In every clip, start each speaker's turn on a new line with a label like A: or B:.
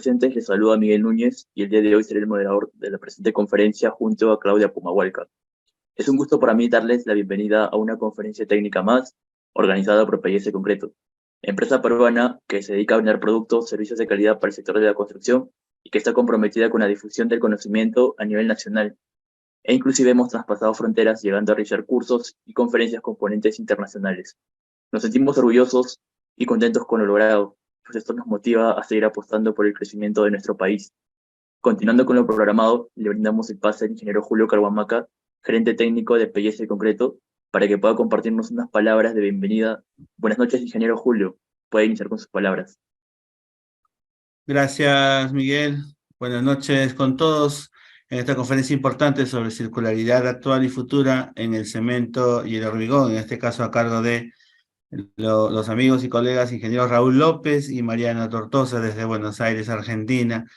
A: presentes, les saluda Miguel Núñez y el día de hoy seré el moderador de la presente conferencia junto a Claudia Pumahualca. Es un gusto para mí darles la bienvenida a una conferencia técnica más organizada por PIS Concreto, empresa peruana que se dedica a brindar productos, servicios de calidad para el sector de la construcción y que está comprometida con la difusión del conocimiento a nivel nacional. E inclusive hemos traspasado fronteras llegando a realizar cursos y conferencias con ponentes internacionales. Nos sentimos orgullosos y contentos con lo logrado, pues esto nos motiva a seguir apostando por el crecimiento de nuestro país. Continuando con lo programado, le brindamos el pase al ingeniero Julio Carhuamaca, gerente técnico de PIS Concreto, para que pueda compartirnos unas palabras de bienvenida. Buenas noches, ingeniero Julio. Puede iniciar con sus palabras.
B: Gracias, Miguel. Buenas noches con todos en esta conferencia importante sobre circularidad actual y futura en el cemento y el hormigón, en este caso a cargo de los amigos y colegas ingenieros Raúl López y Mariana Tortosa desde Buenos Aires, Argentina.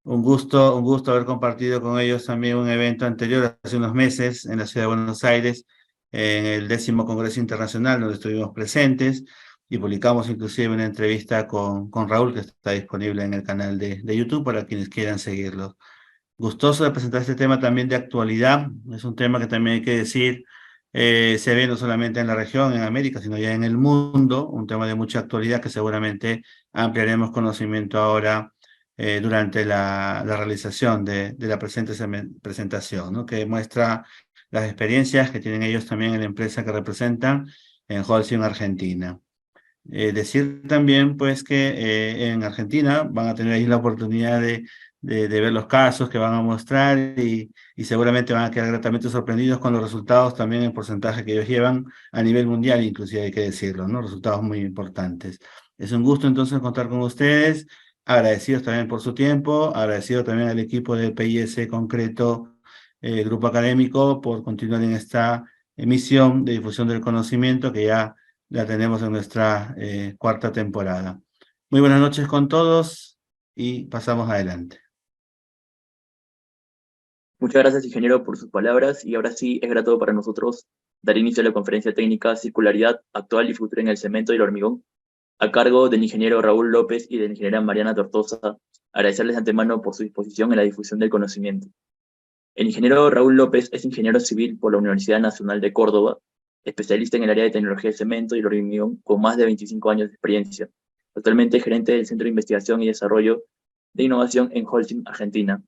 B: Un gusto haber compartido con ellos también un evento anterior hace unos meses en la ciudad de Buenos Aires, en el 10º Congreso Internacional, donde estuvimos presentes y publicamos inclusive una entrevista con Raúl, que está disponible en el canal de YouTube para quienes quieran seguirlo. Gustoso de presentar este tema también de actualidad. Es un tema que también hay que decir, se ve no solamente en la región, en América, sino ya en el mundo, un tema de mucha actualidad que seguramente ampliaremos conocimiento ahora durante la realización de la presente presentación, ¿no? Que muestra las experiencias que tienen ellos también en la empresa que representan en Holcim, Argentina. Decir también pues que en Argentina van a tener ahí la oportunidad de ver los casos que van a mostrar y seguramente van a quedar gratamente sorprendidos con los resultados también en porcentaje que ellos llevan a nivel mundial, inclusive hay que decirlo, ¿no? Resultados muy importantes. Es un gusto entonces contar con ustedes, agradecidos también por su tiempo, agradecido también al equipo de PIS Concreto, grupo académico, por continuar en esta emisión de difusión del conocimiento que ya la tenemos en nuestra cuarta temporada. Muy buenas noches con todos y pasamos adelante.
A: Muchas gracias, ingeniero, por sus palabras y ahora sí es grato para nosotros dar inicio a la conferencia técnica Circularidad actual y futura en el cemento y el hormigón, a cargo del ingeniero Raúl López y de la ingeniera Mariana Tortosa. Agradecerles de antemano por su disposición en la difusión del conocimiento. El ingeniero Raúl López es ingeniero civil por la Universidad Nacional de Córdoba, especialista en el área de tecnología de cemento y el hormigón con más de 25 años de experiencia. Actualmente gerente del Centro de Investigación y Desarrollo de Innovación en Holcim, Argentina.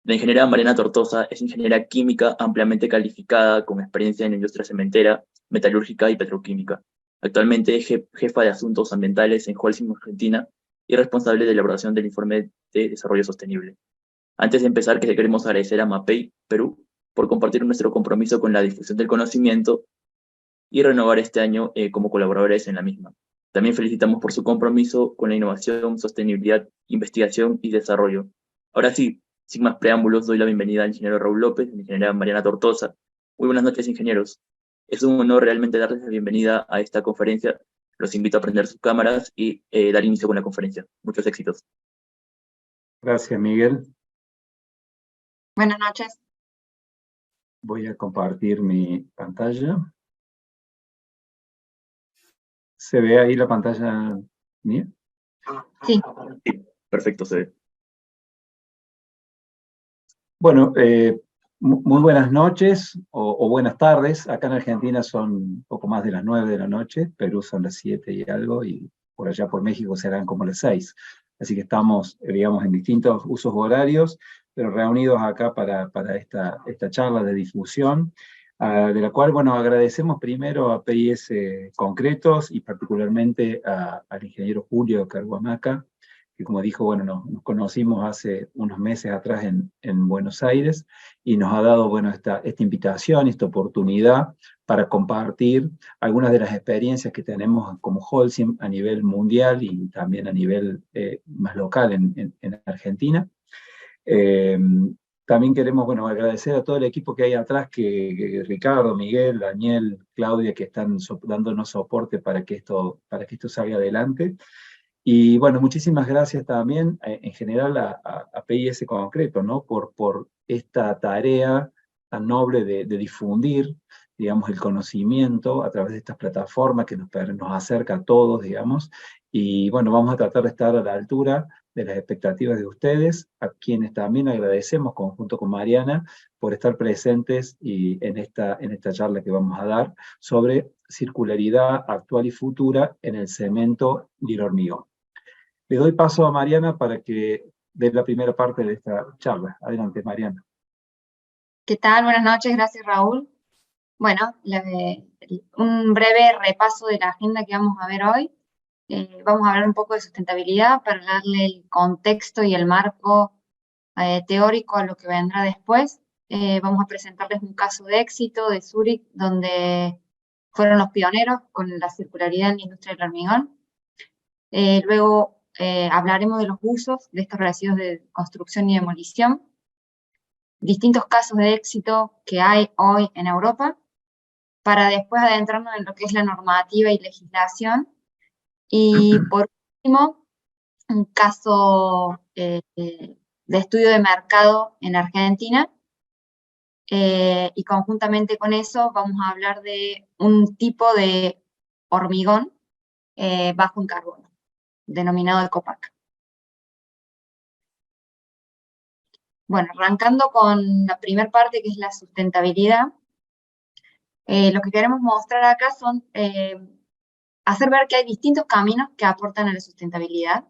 A: La ingeniera Mariana Tortosa es ingeniera química ampliamente calificada con experiencia en la industria cementera, metalúrgica y petroquímica. Actualmente es jefa de asuntos ambientales en Holcim, Argentina y responsable de elaboración del informe de desarrollo sostenible. Antes de empezar, queremos agradecer a MAPEI Perú por compartir nuestro compromiso con la difusión del conocimiento y renovar este año como colaboradores en la misma. También felicitamos por su compromiso con la innovación, sostenibilidad, investigación y desarrollo. Ahora sí, sin más preámbulos, doy la bienvenida al ingeniero Raúl López y a la ingeniera Mariana Tortosa. Muy buenas noches, ingenieros. Es un honor realmente darles la bienvenida a esta conferencia. Los invito a prender sus cámaras y dar inicio con la conferencia. Muchos éxitos.
C: Gracias, Miguel.
D: Buenas noches.
C: Voy a compartir mi pantalla. ¿Se ve ahí la pantalla mía?
D: Sí.
A: Sí, perfecto, se ve.
C: Bueno, muy buenas noches o buenas tardes. Acá en Argentina son poco más de las 9 de la noche, Perú son las 7 y algo, y por allá por México serán como las 6. Así que estamos, digamos, en distintos usos horarios, pero reunidos acá para esta charla de difusión, de la cual, bueno, agradecemos primero a PIS Concretos y particularmente al ingeniero Julio Carhuamaca, que como dijo, bueno, nos conocimos hace unos meses atrás en Buenos Aires, y nos ha dado, bueno, esta invitación, esta oportunidad para compartir algunas de las experiencias que tenemos como Holcim a nivel mundial y también a nivel más local en Argentina. También queremos, bueno, agradecer a todo el equipo que hay atrás, que Ricardo, Miguel, Daniel, Claudia, que están dándonos soporte para que esto salga adelante. Y bueno, muchísimas gracias también en general a PIS Concreto, ¿no? Por esta tarea tan noble de difundir, digamos, el conocimiento a través de estas plataformas que nos acerca a todos, digamos. Y bueno, vamos a tratar de estar a la altura de las expectativas de ustedes, a quienes también agradecemos conjunto con Mariana por estar presentes y en esta charla que vamos a dar sobre circularidad actual y futura en el cemento y el hormigón. Le doy paso a Mariana para que dé la primera parte de esta charla. Adelante, Mariana.
D: ¿Qué tal? Buenas noches, gracias Raúl. Bueno, un breve repaso de la agenda que vamos a ver hoy. Vamos a hablar un poco de sustentabilidad para darle el contexto y el marco teórico a lo que vendrá después. Vamos a presentarles un caso de éxito de Zúrich, donde fueron los pioneros con la circularidad en la industria del hormigón. Luego hablaremos de los usos de estos residuos de construcción y demolición, distintos casos de éxito que hay hoy en Europa, para después adentrarnos en lo que es la normativa y legislación. Y por último, un caso de estudio de mercado en Argentina, y conjuntamente con eso vamos a hablar de un tipo de hormigón bajo en carbono, denominado ECOPAC. Bueno, arrancando con la primera parte, que es la sustentabilidad, lo que queremos mostrar acá son hacer ver que hay distintos caminos que aportan a la sustentabilidad.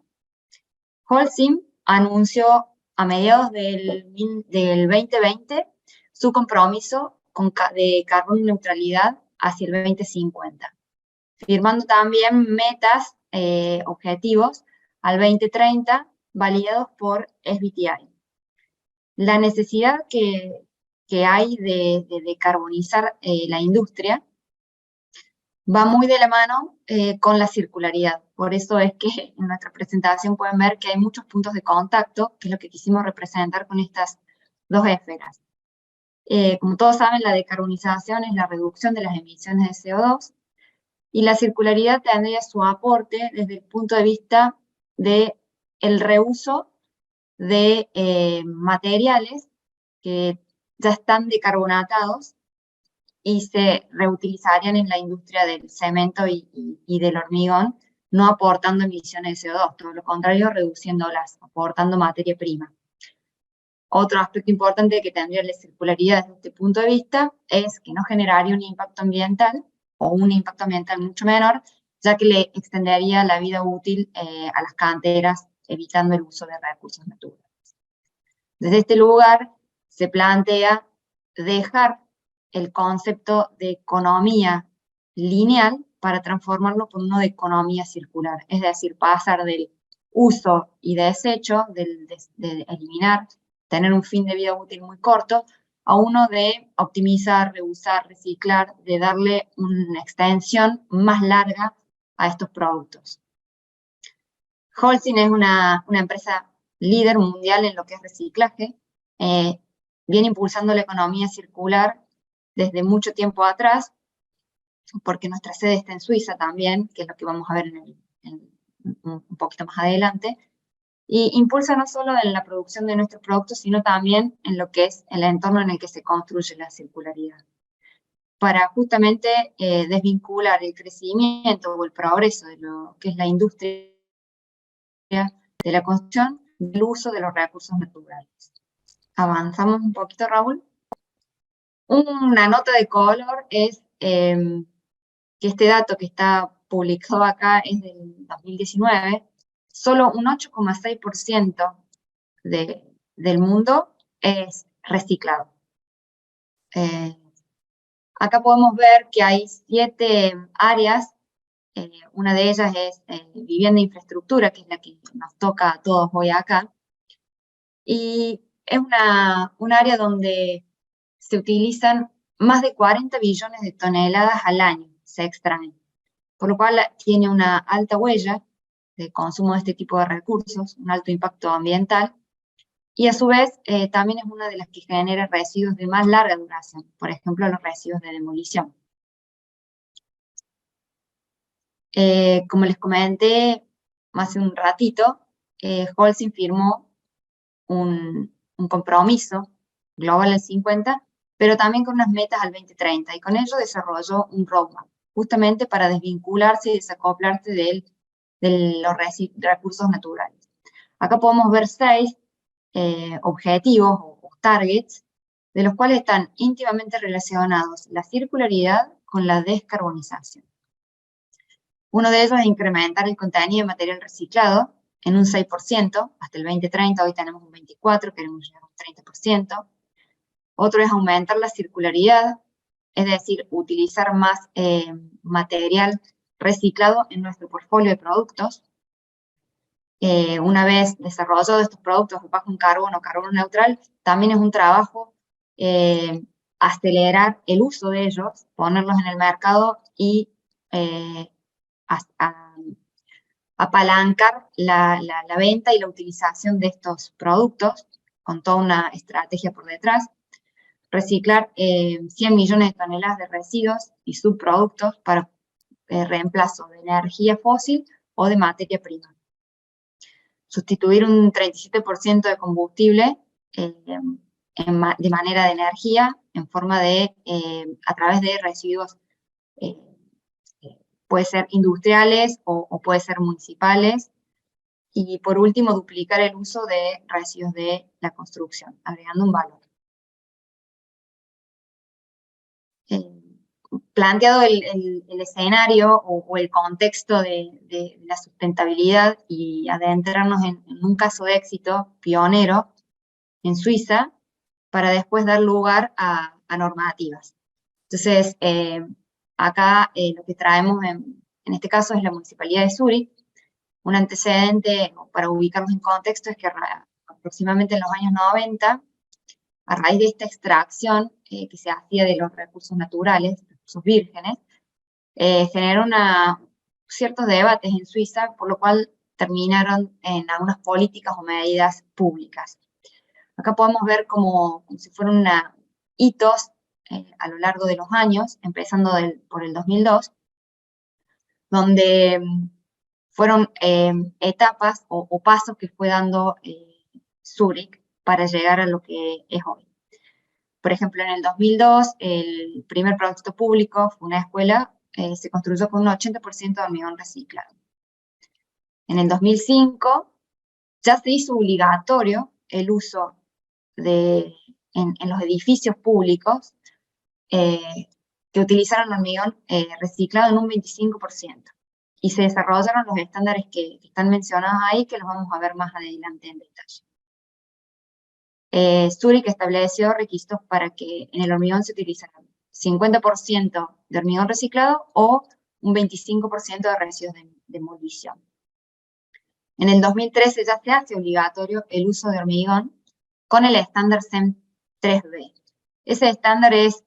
D: Holcim anunció a mediados del 2020 su compromiso de carbono neutralidad hacia el 2050, firmando también metas, objetivos al 2030, validados por SBTi. La necesidad que hay de decarbonizar la industria va muy de la mano con la circularidad. Por eso es que en nuestra presentación pueden ver que hay muchos puntos de contacto, que es lo que quisimos representar con estas dos esferas. Como todos saben, la decarbonización es la reducción de las emisiones de CO2, y la circularidad tendría su aporte desde el punto de vista del reuso de materiales que ya están decarbonatados y se reutilizarían en la industria del cemento y del hormigón, no aportando emisiones de CO2, todo lo contrario, reduciéndolas, aportando materia prima. Otro aspecto importante que tendría la circularidad desde este punto de vista es que no generaría un impacto ambiental, o un impacto ambiental mucho menor, ya que le extendería la vida útil a las canteras, evitando el uso de recursos naturales. Desde este lugar se plantea dejar el concepto de economía lineal para transformarlo por uno de economía circular, es decir, pasar del uso y desecho, de eliminar, tener un fin de vida útil muy corto, a uno de optimizar, reusar, reciclar, de darle una extensión más larga a estos productos. Holcim es una empresa líder mundial en lo que es reciclaje, viene impulsando la economía circular desde mucho tiempo atrás, porque nuestra sede está en Suiza también, que es lo que vamos a ver un poquito más adelante, y impulsa no solo en la producción de nuestros productos, sino también en lo que es el entorno en el que se construye la circularidad, para justamente desvincular el crecimiento o el progreso de lo que es la industria de la construcción del uso de los recursos naturales. Avanzamos un poquito, Raúl. Una nota de color es que este dato que está publicado acá es del 2019, solo un 8,6% del mundo es reciclado. Acá podemos ver que hay 7 áreas, una de ellas es vivienda e infraestructura, que es la que nos toca a todos hoy acá, y es un área donde se utilizan más de 40 billones de toneladas al año, se extraen, por lo cual tiene una alta huella de consumo de este tipo de recursos, un alto impacto ambiental, y a su vez también es una de las que genera residuos de más larga duración, por ejemplo los residuos de demolición. Como les comenté hace un ratito, Holcim firmó un compromiso global al 50, pero también con unas metas al 2030, y con ello desarrolló un roadmap, justamente para desvincularse y desacoplarse de los recursos naturales. Acá podemos ver 6 objetivos o targets, de los cuales están íntimamente relacionados la circularidad con la descarbonización. Uno de ellos es incrementar el contenido de material reciclado en un 6%, hasta el 2030, hoy tenemos un 24%, queremos llegar a un 30%. Otro es aumentar la circularidad, es decir, utilizar más material reciclado en nuestro portfolio de productos. Una vez desarrollados estos productos bajo en carbono, carbono neutral, también es un trabajo acelerar el uso de ellos, ponerlos en el mercado y apalancar la venta y la utilización de estos productos con toda una estrategia por detrás. Reciclar 100 millones de toneladas de residuos y subproductos para reemplazo de energía fósil o de materia prima. Sustituir un 37% de combustible de manera de energía en forma de, a través de residuos, puede ser industriales o puede ser municipales. Y por último, duplicar el uso de residuos de la construcción, agregando un valor. Planteado el escenario o el contexto de la sustentabilidad y adentrarnos en un caso de éxito pionero en Suiza, para después dar lugar a normativas. Entonces, acá lo que traemos en este caso es la Municipalidad de Zúrich. Un antecedente, para ubicarnos en contexto, es que aproximadamente en los años 90, a raíz de esta extracción que se hacía de los recursos naturales, recursos vírgenes, generó ciertos debates en Suiza, por lo cual terminaron en algunas políticas o medidas públicas. Acá podemos ver como si fueran hitos a lo largo de los años, empezando por el 2002, donde fueron etapas o pasos que fue dando Zúrich para llegar a lo que es hoy. Por ejemplo, en el 2002, el primer proyecto público fue una escuela, se construyó con un 80% de hormigón reciclado. En el 2005 ya se hizo obligatorio el uso en los edificios públicos que utilizaron hormigón reciclado en un 25%. Y se desarrollaron los estándares que están mencionados ahí, que los vamos a ver más adelante en detalle. Zúrich estableció requisitos para que en el hormigón se utilizara 50% de hormigón reciclado o un 25% de residuos de demolición. En el 2013 ya se hace obligatorio el uso de hormigón con el estándar CEM 3B. Ese estándar es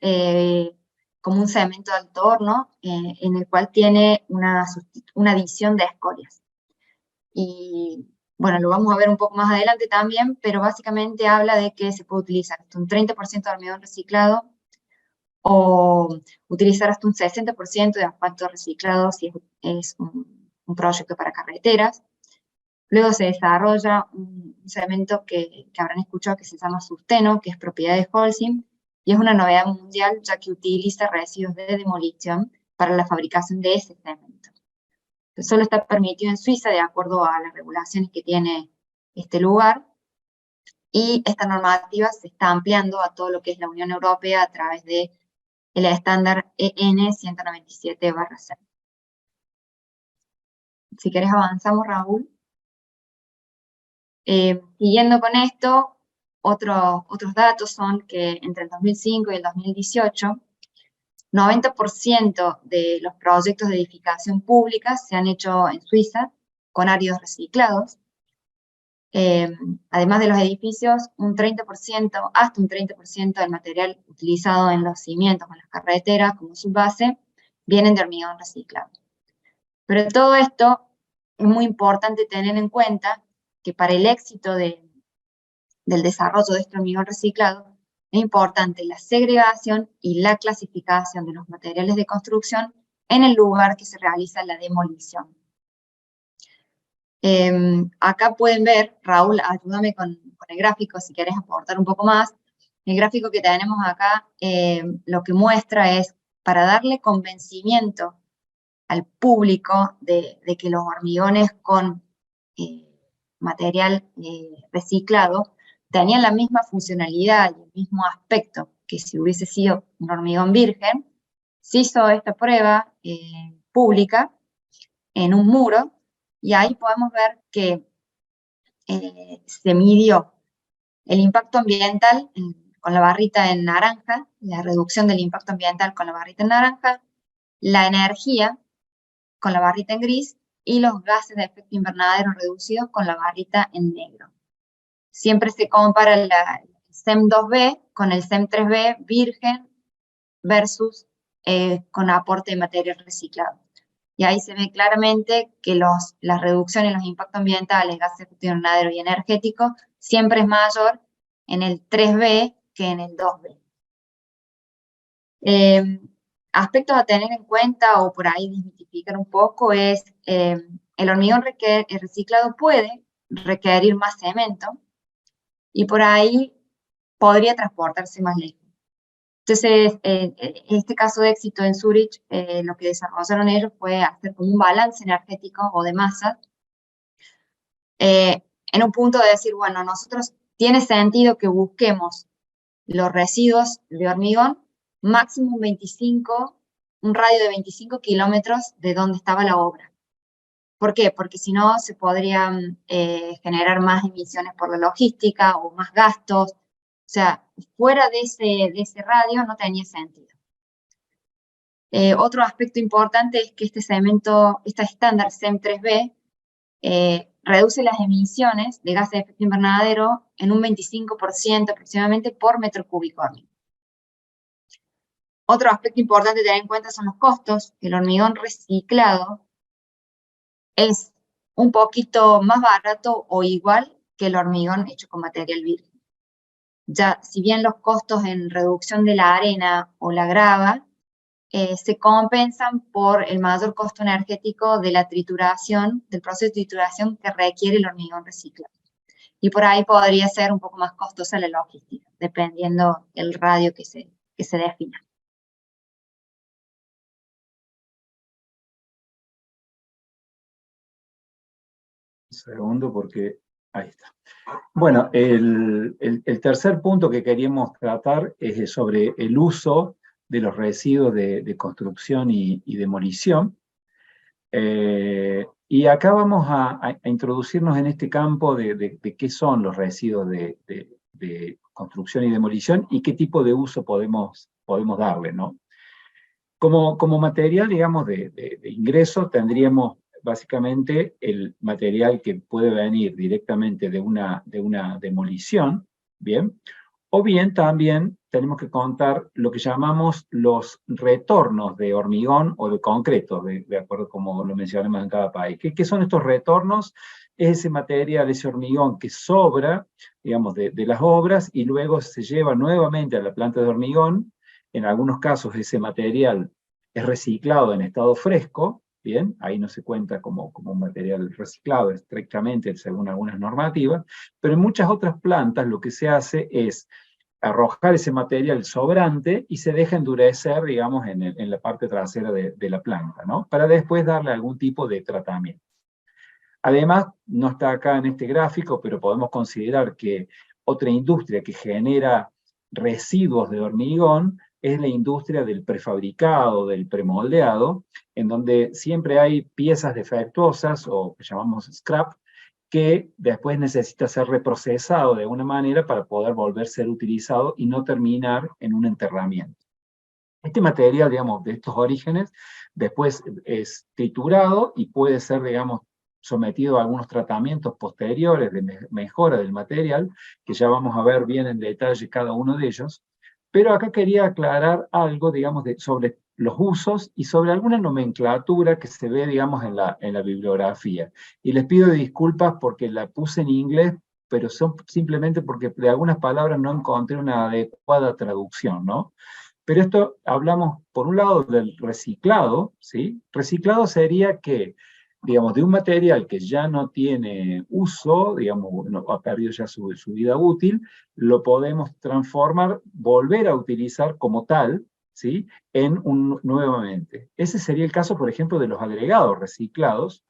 D: como un cemento de alto horno en el cual tiene una adición de escorias. Y bueno, lo vamos a ver un poco más adelante también, pero básicamente habla de que se puede utilizar hasta un 30% de hormigón reciclado o utilizar hasta un 60% de asfalto reciclado si es un proyecto para carreteras. Luego se desarrolla un cemento que habrán escuchado que se llama Susteno, que es propiedad de Holcim, y es una novedad mundial ya que utiliza residuos de demolición para la fabricación de ese cemento. Solo está permitido en Suiza de acuerdo a las regulaciones que tiene este lugar, y esta normativa se está ampliando a todo lo que es la Unión Europea a través del estándar EN 197/6. Si querés avanzamos, Raúl. Siguiendo con esto, otros datos son que entre el 2005 y el 2018, 90% de los proyectos de edificación pública se han hecho en Suiza con áridos reciclados. Además de los edificios, hasta un 30% del material utilizado en los cimientos o en las carreteras como subbase vienen de hormigón reciclado. Pero todo esto es muy importante tener en cuenta que para el éxito del desarrollo de este hormigón reciclado es importante la segregación y la clasificación de los materiales de construcción en el lugar que se realiza la demolición. Acá pueden ver, Raúl, ayúdame con el gráfico si querés aportar un poco más. El gráfico que tenemos acá lo que muestra es, para darle convencimiento al público de que los hormigones con material reciclado, tenían la misma funcionalidad y el mismo aspecto que si hubiese sido un hormigón virgen. Se hizo esta prueba pública en un muro, y ahí podemos ver que se midió el impacto ambiental con la barrita en naranja, la reducción del impacto ambiental con la barrita en naranja, la energía con la barrita en gris, y los gases de efecto invernadero reducidos con la barrita en negro. Siempre se compara el CEM 2B con el CEM 3B virgen versus con aporte de material reciclado. Y ahí se ve claramente que las reducciones en los impactos ambientales, gases de efecto invernadero y energéticos siempre es mayor en el 3B que en el 2B. Aspectos a tener en cuenta, o por ahí desmitificar un poco, es el hormigón reciclado puede requerir más cemento, y por ahí podría transportarse más lejos. Entonces, en este caso de éxito en Zurich, lo que desarrollaron ellos fue hacer como un balance energético o de masa, en un punto de decir, bueno, nosotros tiene sentido que busquemos los residuos de hormigón máximo un radio de 25 kilómetros de donde estaba la obra. ¿Por qué? Porque si no se podrían generar más emisiones por la logística o más gastos. O sea, fuera de ese radio no tenía sentido. Otro aspecto importante es que este estándar CEM 3B reduce las emisiones de gases de efecto invernadero en un 25% aproximadamente por metro cúbico hormigón. Otro aspecto importante a tener en cuenta son los costos. El hormigón reciclado es un poquito más barato o igual que el hormigón hecho con material virgen. Ya, si bien los costos en reducción de la arena o la grava se compensan por el mayor costo energético de la trituración, del proceso de trituración que requiere el hormigón reciclado. Y por ahí podría ser un poco más costosa la logística, dependiendo el radio que se defina.
C: Un segundo, porque ahí está. Bueno, el tercer punto que queríamos tratar es sobre el uso de los residuos de construcción y demolición. Y acá vamos a introducirnos en este campo de qué son los residuos de construcción y demolición y qué tipo de uso podemos darle, ¿no? Como material, digamos, de ingreso, tendríamos básicamente el material que puede venir directamente de una demolición, ¿bien? O bien también tenemos que contar lo que llamamos los retornos de hormigón o de concreto, de acuerdo como lo mencionamos en cada país. ¿Qué son estos retornos? Es ese material, ese hormigón que sobra, digamos, de las obras y luego se lleva nuevamente a la planta de hormigón. En algunos casos ese material es reciclado en estado fresco, ¿bien? Ahí no se cuenta como un material reciclado estrictamente según algunas normativas, pero en muchas otras plantas lo que se hace es arrojar ese material sobrante y se deja endurecer, digamos, en la parte trasera de la planta, ¿no? Para después darle algún tipo de tratamiento. Además, no está acá en este gráfico, pero podemos considerar que otra industria que genera residuos de hormigón es la industria del prefabricado, del premoldeado, en donde siempre hay piezas defectuosas, o que llamamos scrap, que después necesita ser reprocesado de alguna manera para poder volver a ser utilizado y no terminar en un enterramiento. Este material, digamos, de estos orígenes, después es triturado y puede ser, digamos, sometido a algunos tratamientos posteriores de mejora del material, que ya vamos a ver bien en detalle cada uno de ellos. Pero acá quería aclarar algo, digamos, sobre los usos y sobre alguna nomenclatura que se ve, digamos, en la bibliografía. Y les pido disculpas porque la puse en inglés, pero son simplemente porque de algunas palabras no encontré una adecuada traducción, ¿no? Pero esto hablamos, por un lado, del reciclado, ¿sí? Reciclado sería que, digamos, de un material que ya no tiene uso, digamos, ha perdido ya su vida útil, lo podemos transformar, volver a utilizar como tal, ¿sí? Nuevamente. Ese sería el caso, por ejemplo, de los agregados reciclados,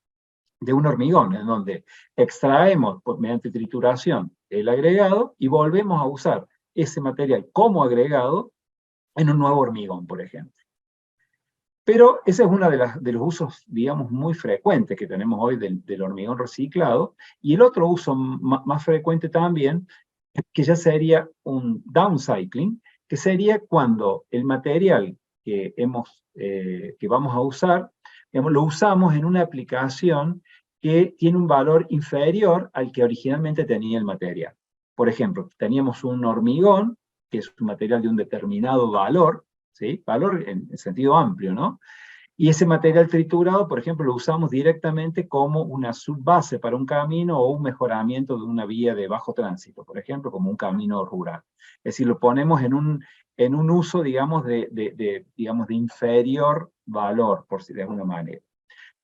C: de un hormigón, en donde extraemos mediante trituración el agregado y volvemos a usar ese material como agregado en un nuevo hormigón, por ejemplo. Pero ese es uno de los usos, digamos, muy frecuentes que tenemos hoy del hormigón reciclado. Y el otro uso más frecuente también, que ya sería un downcycling, que sería cuando el material que vamos a usar, digamos, lo usamos en una aplicación que tiene un valor inferior al que originalmente tenía el material. Por ejemplo, teníamos un hormigón, que es un material de un determinado valor, ¿sí? Valor en sentido amplio, ¿no? Y ese material triturado, por ejemplo, lo usamos directamente como una subbase para un camino o un mejoramiento de una vía de bajo tránsito, por ejemplo, como un camino rural. Es decir, lo ponemos en un uso, digamos, digamos, de inferior valor, por si de alguna manera.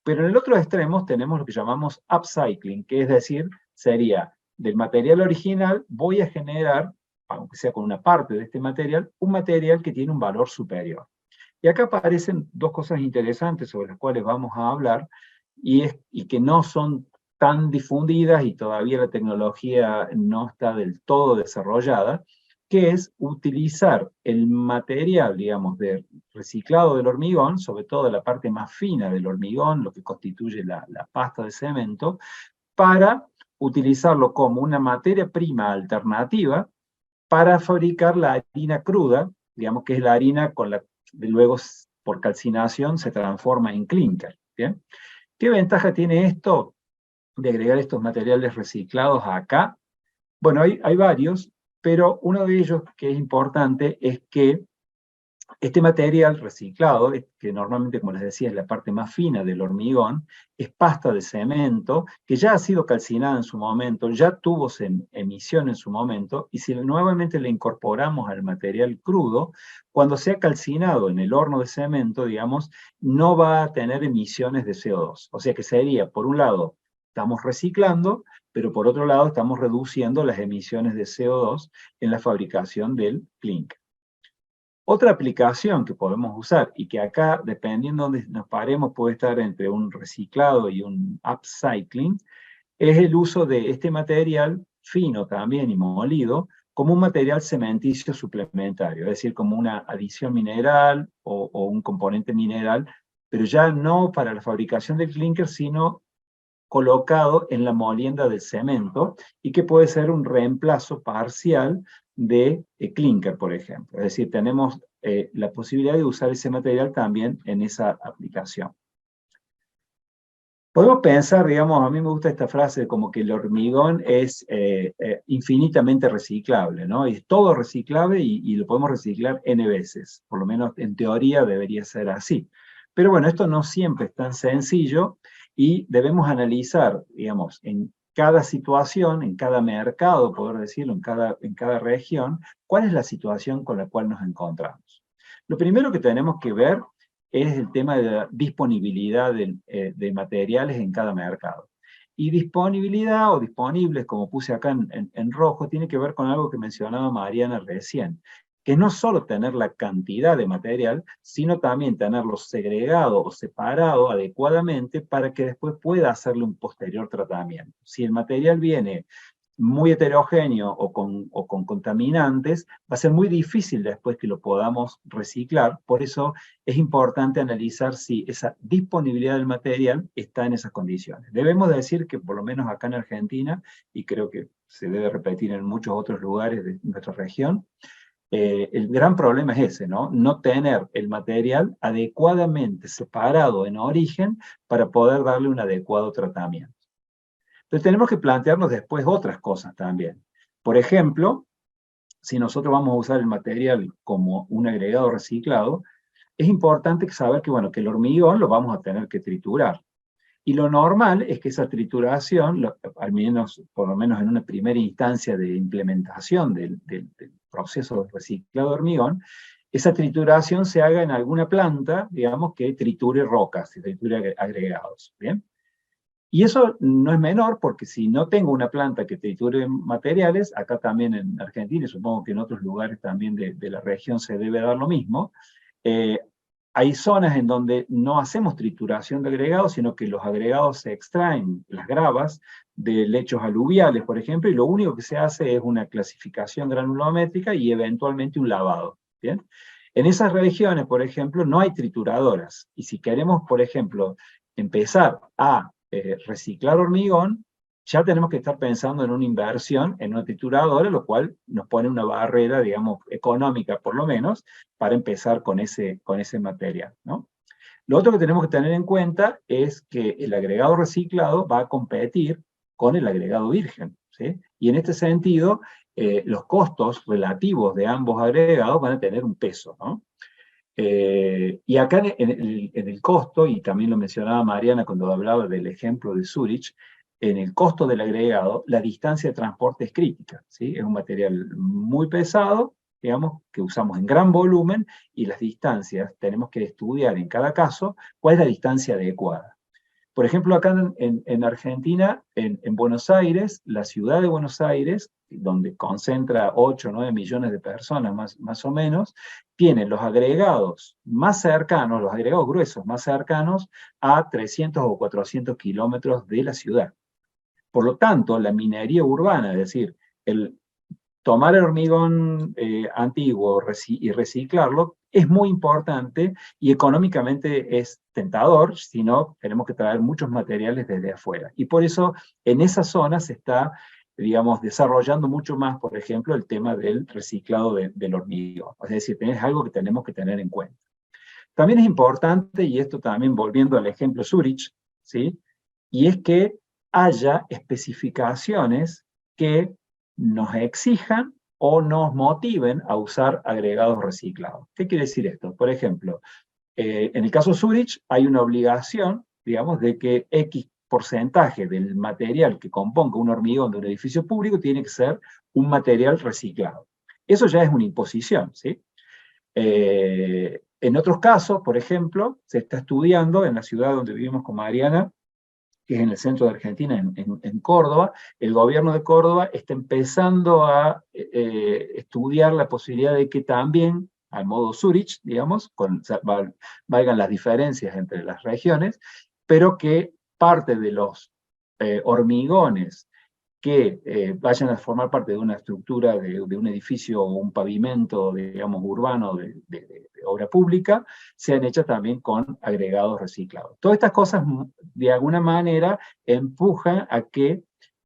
C: Pero en el otro extremo tenemos lo que llamamos upcycling, que es decir, sería del material original voy a generar, aunque sea con una parte de este material, un material que tiene un valor superior. Y acá aparecen dos cosas interesantes sobre las cuales vamos a hablar y que no son tan difundidas y todavía la tecnología no está del todo desarrollada, que es utilizar el material, digamos, de reciclado del hormigón, sobre todo la parte más fina del hormigón, lo que constituye la pasta de cemento, para utilizarlo como una materia prima alternativa para fabricar la harina cruda, digamos que es la harina con la que luego por calcinación se transforma en clinker. ¿Bien? ¿Qué ventaja tiene esto de agregar estos materiales reciclados acá? Bueno, hay varios, pero uno de ellos que es importante es que este material reciclado, que normalmente, como les decía, es la parte más fina del hormigón, es pasta de cemento que ya ha sido calcinada en su momento, ya tuvo emisión en su momento, y si nuevamente le incorporamos al material crudo, cuando sea calcinado en el horno de cemento, digamos, no va a tener emisiones de CO2. O sea que sería, por un lado, estamos reciclando, pero por otro lado estamos reduciendo las emisiones de CO2 en la fabricación del clinker. Otra aplicación que podemos usar y que acá, dependiendo de dónde nos paremos, puede estar entre un reciclado y un upcycling, es el uso de este material fino también y molido como un material cementicio suplementario, es decir, como una adición mineral o un componente mineral, pero ya no para la fabricación del clinker, sino colocado en la molienda del cemento y que puede ser un reemplazo parcial de clinker, por ejemplo. Es decir, tenemos la posibilidad de usar ese material también en esa aplicación. Podemos pensar, digamos, a mí me gusta esta frase como que el hormigón es infinitamente reciclable, ¿no? Es todo reciclable y lo podemos reciclar N veces. Por lo menos en teoría debería ser así. Pero bueno, esto no siempre es tan sencillo y debemos analizar, digamos, en cada situación, en cada mercado, poder decirlo, en cada región, cuál es la situación con la cual nos encontramos. Lo primero que tenemos que ver es el tema de la disponibilidad de materiales en cada mercado. Y disponibilidad o disponibles, como puse acá en rojo, tiene que ver con algo que mencionaba Mariana recién, que no solo tener la cantidad de material, sino también tenerlo segregado o separado adecuadamente para que después pueda hacerle un posterior tratamiento. Si el material viene muy heterogéneo o con contaminantes, va a ser muy difícil después que lo podamos reciclar. Por eso es importante analizar si esa disponibilidad del material está en esas condiciones. Debemos decir que por lo menos acá en Argentina, y creo que se debe repetir en muchos otros lugares de nuestra región, el gran problema es ese, ¿no? No tener el material adecuadamente separado en origen para poder darle un adecuado tratamiento. Pero tenemos que plantearnos después otras cosas también. Por ejemplo, si nosotros vamos a usar el material como un agregado reciclado, es importante saber que, bueno, que el hormigón lo vamos a tener que triturar. Y lo normal es que esa trituración, al menos, por lo menos en una primera instancia de implementación del proceso de reciclado de hormigón, esa trituración se haga en alguna planta, digamos, que triture rocas, que triture agregados. ¿Bien? Y eso no es menor porque si no tengo una planta que triture materiales, acá también en Argentina y supongo que en otros lugares también de la región se debe dar lo mismo, hay zonas en donde no hacemos trituración de agregados, sino que los agregados se extraen, las gravas, de lechos aluviales, por ejemplo, y lo único que se hace es una clasificación granulométrica y eventualmente un lavado. ¿Bien? En esas regiones, por ejemplo, no hay trituradoras. Y si queremos, por ejemplo, empezar a reciclar hormigón, ya tenemos que estar pensando en una inversión en una trituradora, lo cual nos pone una barrera, digamos, económica por lo menos, para empezar con ese material, ¿no? Lo otro que tenemos que tener en cuenta es que el agregado reciclado va a competir con el agregado virgen, ¿sí? Y en este sentido, los costos relativos de ambos agregados van a tener un peso, ¿no? Y acá en el costo, y también lo mencionaba Mariana cuando hablaba del ejemplo de Zurich, en el costo del agregado, la distancia de transporte es crítica, ¿sí? Es un material muy pesado, digamos, que usamos en gran volumen, y las distancias tenemos que estudiar en cada caso cuál es la distancia adecuada. Por ejemplo, acá en Argentina, en Buenos Aires, la ciudad de Buenos Aires, donde concentra 8 o 9 millones de personas más o menos, tiene los agregados más cercanos, los agregados gruesos más cercanos a 300 o 400 kilómetros de la ciudad. Por lo tanto, la minería urbana, es decir, el tomar el hormigón antiguo y reciclarlo es muy importante y económicamente es tentador, si no tenemos que traer muchos materiales desde afuera. Y por eso en esa zona se está, digamos, desarrollando mucho más, por ejemplo, el tema del reciclado del hormigón. Es decir, es algo que tenemos que tener en cuenta. También es importante, y esto también volviendo al ejemplo Zurich, ¿sí? Y es que haya especificaciones que nos exijan o nos motiven a usar agregados reciclados. ¿Qué quiere decir esto? Por ejemplo, en el caso Zurich hay una obligación, digamos, de que X porcentaje del material que componga un hormigón de un edificio público tiene que ser un material reciclado. Eso ya es una imposición, ¿sí? En otros casos, por ejemplo, se está estudiando en la ciudad donde vivimos con Mariana, que es en el centro de Argentina, en Córdoba. El gobierno de Córdoba está empezando a estudiar la posibilidad de que también, al modo Zurich, digamos, valgan las diferencias entre las regiones, pero que parte de los hormigones que vayan a formar parte de una estructura de un edificio o un pavimento, digamos, urbano de obra pública, sean hechas también con agregados reciclados. Todas estas cosas, de alguna manera, empujan a que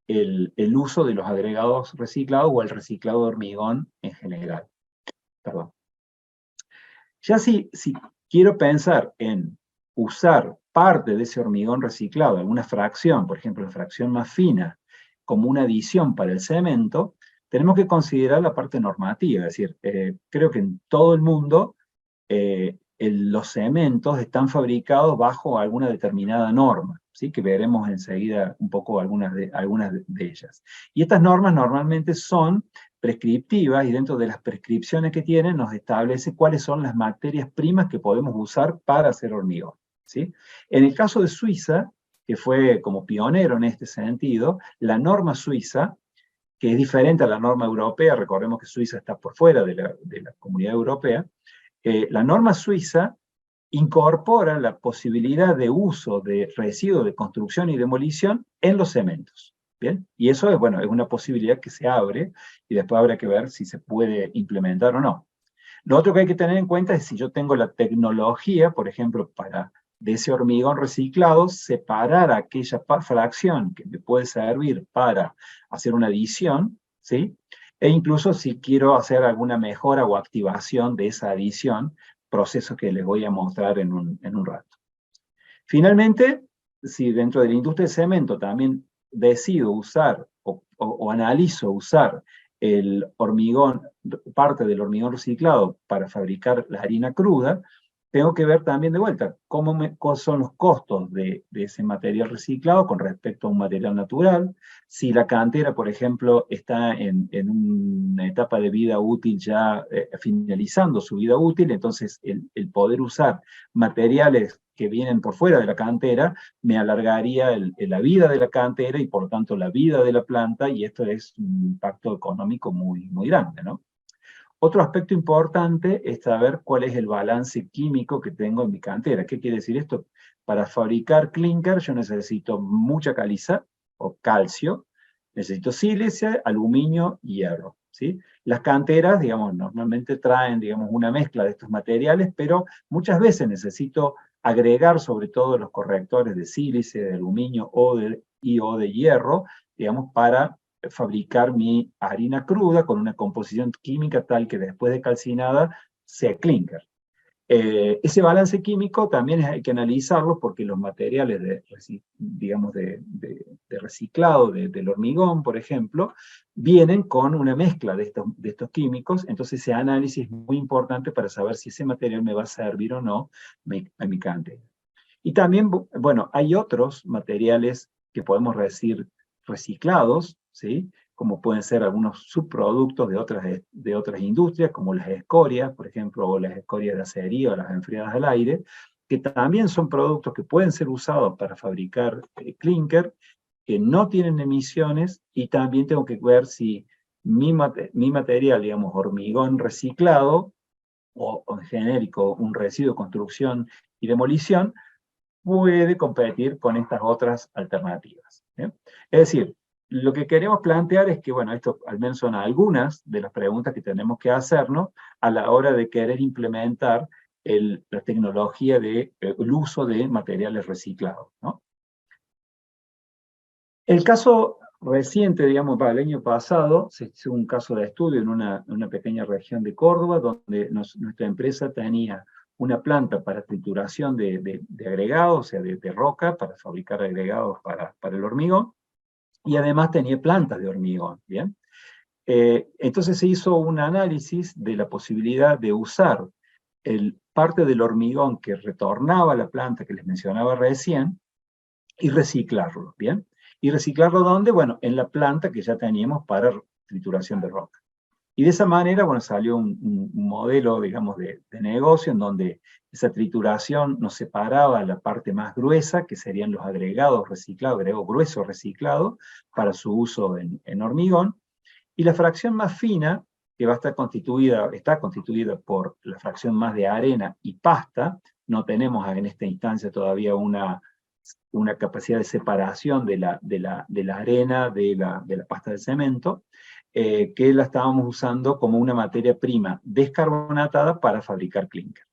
C: el uso de los agregados reciclados o el reciclado de hormigón en general. Perdón. Ya si quiero pensar en usar parte de ese hormigón reciclado, alguna fracción, por ejemplo, la fracción más fina, como una adición para el cemento, tenemos que considerar la parte normativa. Es decir, creo que en todo el mundo los cementos están fabricados bajo alguna determinada norma, ¿sí? Que veremos enseguida un poco algunas de ellas. Y estas normas normalmente son prescriptivas, y dentro de las prescripciones que tienen nos establece cuáles son las materias primas que podemos usar para hacer hormigón, ¿sí? En el caso de Suiza, que fue como pionero en este sentido, la norma suiza, que es diferente a la norma europea, recordemos que Suiza está por fuera de la Comunidad Europea, la norma suiza incorpora la posibilidad de uso de residuos de construcción y demolición en los cementos. ¿Bien? Y eso es, bueno, es una posibilidad que se abre, y después habrá que ver si se puede implementar o no. Lo otro que hay que tener en cuenta es si yo tengo la tecnología, por ejemplo, de ese hormigón reciclado, separar aquella fracción que me puede servir para hacer una adición, ¿sí? E incluso si quiero hacer alguna mejora o activación de esa adición, proceso que les voy a mostrar en un rato. Finalmente, si dentro de la industria del cemento también decido usar o analizo usar el hormigón, parte del hormigón reciclado para fabricar la harina cruda, tengo que ver también de vuelta cuáles son los costos de ese material reciclado con respecto a un material natural. Si la cantera, por ejemplo, está en una etapa de vida útil ya finalizando su vida útil, entonces el poder usar materiales que vienen por fuera de la cantera me alargaría la vida de la cantera y por lo tanto la vida de la planta, y esto es un impacto económico muy, muy grande, ¿no? Otro aspecto importante es saber cuál es el balance químico que tengo en mi cantera. ¿Qué quiere decir esto? Para fabricar clinker yo necesito mucha caliza o calcio, necesito sílice, aluminio y hierro, ¿sí? Las canteras, digamos, normalmente traen, digamos, una mezcla de estos materiales, pero muchas veces necesito agregar sobre todo los correctores de sílice, de aluminio o de hierro, digamos, para fabricar mi harina cruda con una composición química tal que después de calcinada sea clinker. Ese balance químico también hay que analizarlo porque los materiales digamos de reciclado del hormigón, por ejemplo, vienen con una mezcla de estos químicos, entonces ese análisis es muy importante para saber si ese material me va a servir o no a mi cantera. Y también, bueno, hay otros materiales que podemos decir reciclados, ¿sí? Como pueden ser algunos subproductos de otras industrias, como las escorias, por ejemplo, o las escorias de acería o las enfriadas al aire, que también son productos que pueden ser usados para fabricar clinker, que no tienen emisiones, y también tengo que ver si mi material, digamos, hormigón reciclado, o en genérico, un residuo de construcción y demolición, puede competir con estas otras alternativas. ¿Bien? Es decir, lo que queremos plantear es que, bueno, esto al menos son algunas de las preguntas que tenemos que hacernos a la hora de querer implementar la tecnología del uso de materiales reciclados, ¿no? El caso reciente, digamos, el año pasado, se hizo un caso de estudio en una pequeña región de Córdoba, donde nuestra empresa tenía una planta para trituración de agregados, o sea, de roca, para fabricar agregados para el hormigón, y además tenía plantas de hormigón, ¿bien? Entonces se hizo un análisis de la posibilidad de usar parte del hormigón que retornaba a la planta que les mencionaba recién, y reciclarlo, ¿bien? ¿Y reciclarlo dónde? Bueno, en la planta que ya teníamos para trituración de roca. Y de esa manera, bueno, salió un modelo, digamos, de negocio en donde esa trituración nos separaba la parte más gruesa, que serían los agregados reciclados, agregado grueso reciclado, para su uso en hormigón, y la fracción más fina, que está constituida por la fracción más de arena y pasta. No tenemos en esta instancia todavía una capacidad de separación de la arena de la pasta de cemento, que la estábamos usando como una materia prima descarbonatada para fabricar clinker.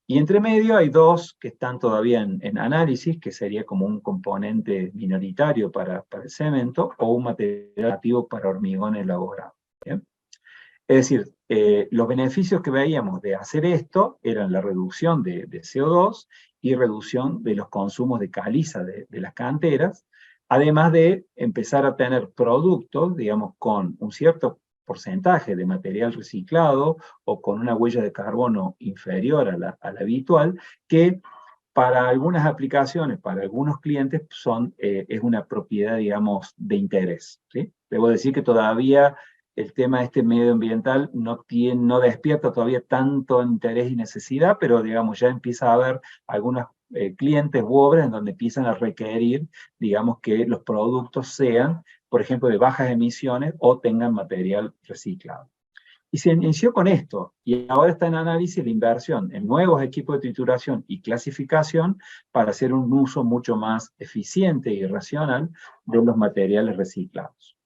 C: Y entre medio hay dos que están todavía en análisis, que sería como un componente minoritario para el cemento, o un material activo para hormigón elaborado. ¿Bien? Es decir, los beneficios que veíamos de hacer esto eran la reducción de CO2 y reducción de los consumos de caliza de las canteras, además de empezar a tener productos, digamos, con un cierto porcentaje de material reciclado o con una huella de carbono inferior a la habitual, que para algunas aplicaciones, para algunos clientes, es una propiedad, digamos, de interés, ¿sí? Debo decir que todavía el tema medioambiental no despierta todavía tanto interés y necesidad, pero digamos ya empieza a haber algunos clientes u obras en donde empiezan a requerir, digamos, que los productos sean, por ejemplo, de bajas emisiones o tengan material reciclado. Y se inició con esto, y ahora está en análisis la inversión en nuevos equipos de trituración y clasificación para hacer un uso mucho más eficiente y racional de los materiales reciclados.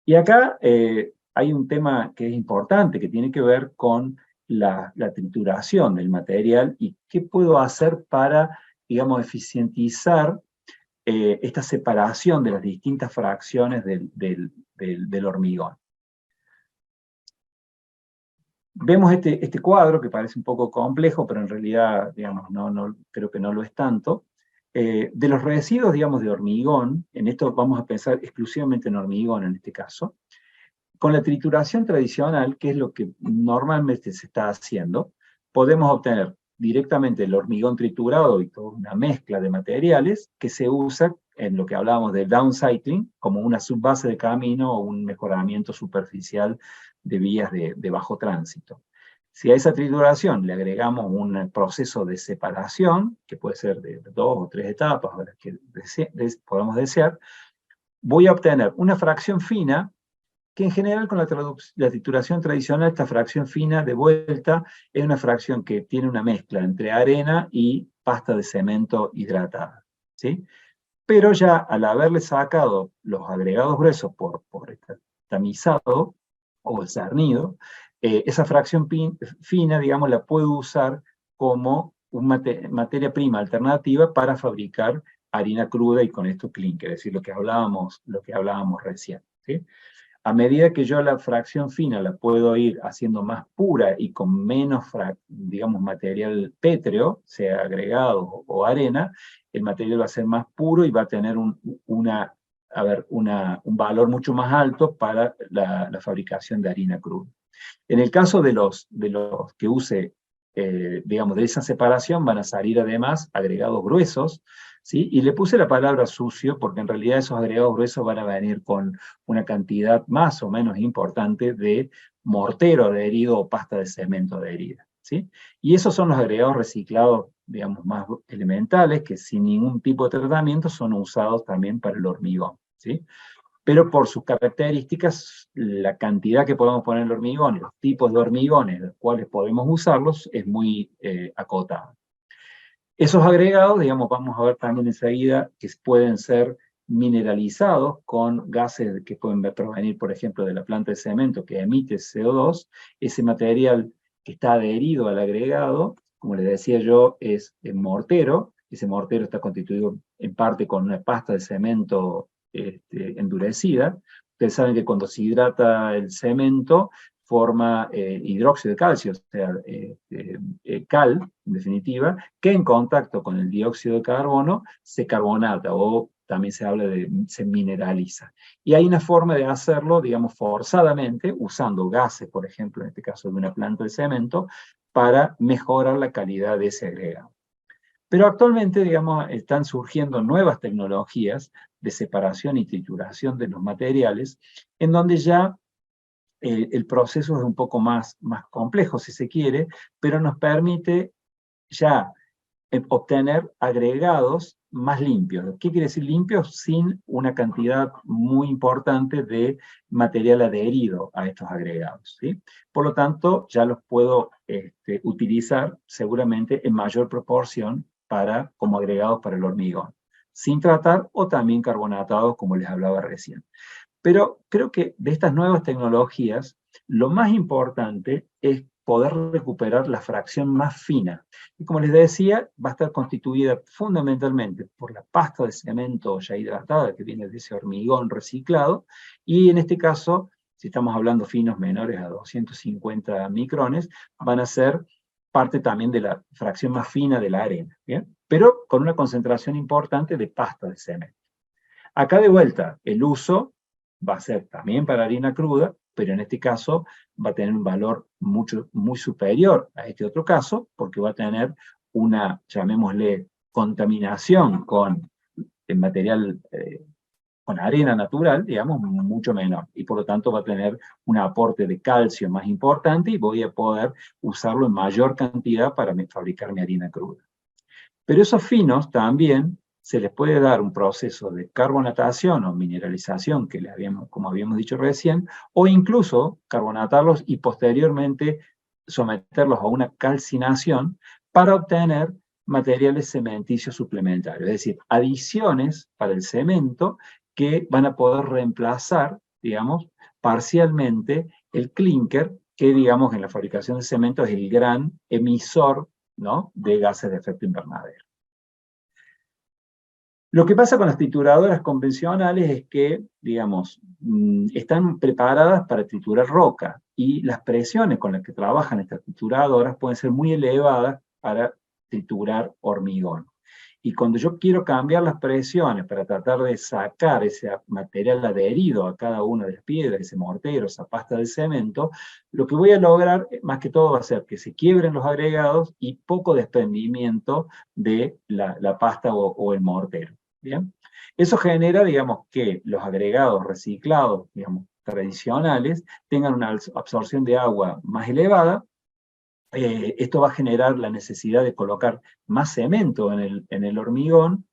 C: Y acá hay un tema que es importante, que tiene que ver con la trituración del material y qué puedo hacer para, digamos, eficientizar esta separación de las distintas fracciones del hormigón. Vemos este cuadro que parece un poco complejo, pero en realidad, digamos, creo que no lo es tanto. De los residuos, digamos, de hormigón, en esto vamos a pensar exclusivamente en hormigón en este caso, con la trituración tradicional, que es lo que normalmente se está haciendo, podemos obtener directamente el hormigón triturado y toda una mezcla de materiales que se usa en lo que hablábamos de downcycling, como una subbase de camino o un mejoramiento superficial de vías de bajo tránsito. Si a esa trituración le agregamos un proceso de separación, que puede ser de 2 o 3 etapas, a las que podamos desear, voy a obtener una fracción fina que en general con la trituración tradicional, esta fracción fina de vuelta es una fracción que tiene una mezcla entre arena y pasta de cemento hidratada, ¿sí? Pero ya al haberle sacado los agregados gruesos por este tamizado o el cernido, esa fracción fina, digamos, la puedo usar como una materia prima alternativa para fabricar harina cruda y con esto clinker, es decir, lo que hablábamos recién, ¿sí? A medida que yo la fracción fina la puedo ir haciendo más pura y con menos, digamos, material pétreo, sea agregado o arena, el material va a ser más puro y va a tener un valor mucho más alto para la fabricación de harina cruda. En el caso de los que use, digamos, de esa separación, van a salir además agregados gruesos, ¿sí? Y le puse la palabra sucio porque en realidad esos agregados gruesos van a venir con una cantidad más o menos importante de mortero adherido o pasta de cemento adherida, ¿sí? Y esos son los agregados reciclados, digamos, más elementales, que sin ningún tipo de tratamiento son usados también para el hormigón, ¿sí? Pero por sus características, la cantidad que podemos poner en el hormigón, los tipos de hormigones los cuales podemos usarlos, es muy acotada. Esos agregados, digamos, vamos a ver también enseguida que pueden ser mineralizados con gases que pueden provenir, por ejemplo, de la planta de cemento que emite CO2. Ese material que está adherido al agregado, como les decía yo, es mortero. Ese mortero está constituido en parte con una pasta de cemento endurecida. Ustedes saben que cuando se hidrata el cemento, forma hidróxido de calcio, o sea, cal, en definitiva, que en contacto con el dióxido de carbono se carbonata, o también se mineraliza. Y hay una forma de hacerlo, digamos, forzadamente, usando gases, por ejemplo, en este caso de una planta de cemento, para mejorar la calidad de ese agregado. Pero actualmente, digamos, están surgiendo nuevas tecnologías de separación y trituración de los materiales, en donde ya el proceso es un poco más complejo, si se quiere, pero nos permite ya obtener agregados más limpios. ¿Qué quiere decir limpios? Sin una cantidad muy importante de material adherido a estos agregados, ¿sí? Por lo tanto, ya los puedo utilizar seguramente en mayor proporción como agregados para el hormigón, sin tratar o también carbonatados, como les hablaba recién. Pero creo que de estas nuevas tecnologías, lo más importante es poder recuperar la fracción más fina. Y como les decía, va a estar constituida fundamentalmente por la pasta de cemento ya hidratada que viene de ese hormigón reciclado, y en este caso, si estamos hablando finos menores a 250 micrones, van a ser parte también de la fracción más fina de la arena, ¿bien? Pero con una concentración importante de pasta de cemento. Acá de vuelta, el uso va a ser también para harina cruda, pero en este caso va a tener un valor muy superior a este otro caso, porque va a tener una, llamémosle, contaminación con el material, con arena natural, digamos, mucho menor. Y por lo tanto va a tener un aporte de calcio más importante y voy a poder usarlo en mayor cantidad para fabricar mi harina cruda. Pero esos finos también se les puede dar un proceso de carbonatación o mineralización, como habíamos dicho recién, o incluso carbonatarlos y posteriormente someterlos a una calcinación para obtener materiales cementicios suplementarios, es decir, adiciones para el cemento que van a poder reemplazar, digamos, parcialmente el clinker, que digamos en la fabricación de cemento es el gran emisor, ¿no?, de gases de efecto invernadero. Lo que pasa con las trituradoras convencionales es que, digamos, están preparadas para triturar roca, y las presiones con las que trabajan estas trituradoras pueden ser muy elevadas para triturar hormigón. Y cuando yo quiero cambiar las presiones para tratar de sacar ese material adherido a cada una de las piedras, ese mortero, esa pasta de cemento, lo que voy a lograr, más que todo, va a ser que se quiebren los agregados y poco desprendimiento de la pasta o el mortero. ¿Bien? Eso genera, digamos, que los agregados reciclados, digamos, tradicionales, tengan una absorción de agua más elevada. Esto va a generar la necesidad de colocar más cemento en el hormigón,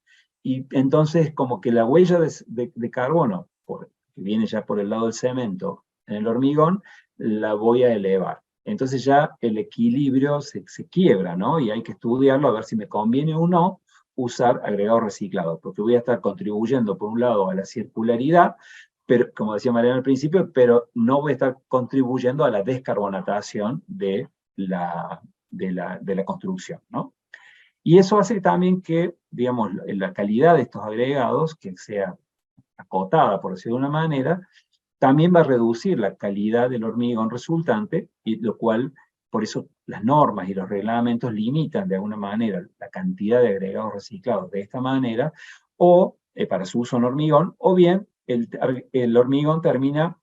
C: y entonces como que la huella de carbono, que viene ya por el lado del cemento, en el hormigón, la voy a elevar. Entonces ya el equilibrio se quiebra, ¿no? Y hay que estudiarlo a ver si me conviene o no usar agregados reciclados, porque voy a estar contribuyendo, por un lado, a la circularidad, pero, como decía Mariana al principio, pero no voy a estar contribuyendo a la descarbonatación de la construcción, ¿no? Y eso hace también que, digamos, la calidad de estos agregados, que sea acotada, por decirlo de una manera, también va a reducir la calidad del hormigón resultante, y lo cual, por eso las normas y los reglamentos limitan de alguna manera la cantidad de agregados reciclados de esta manera, o para su uso en hormigón, o bien el hormigón termina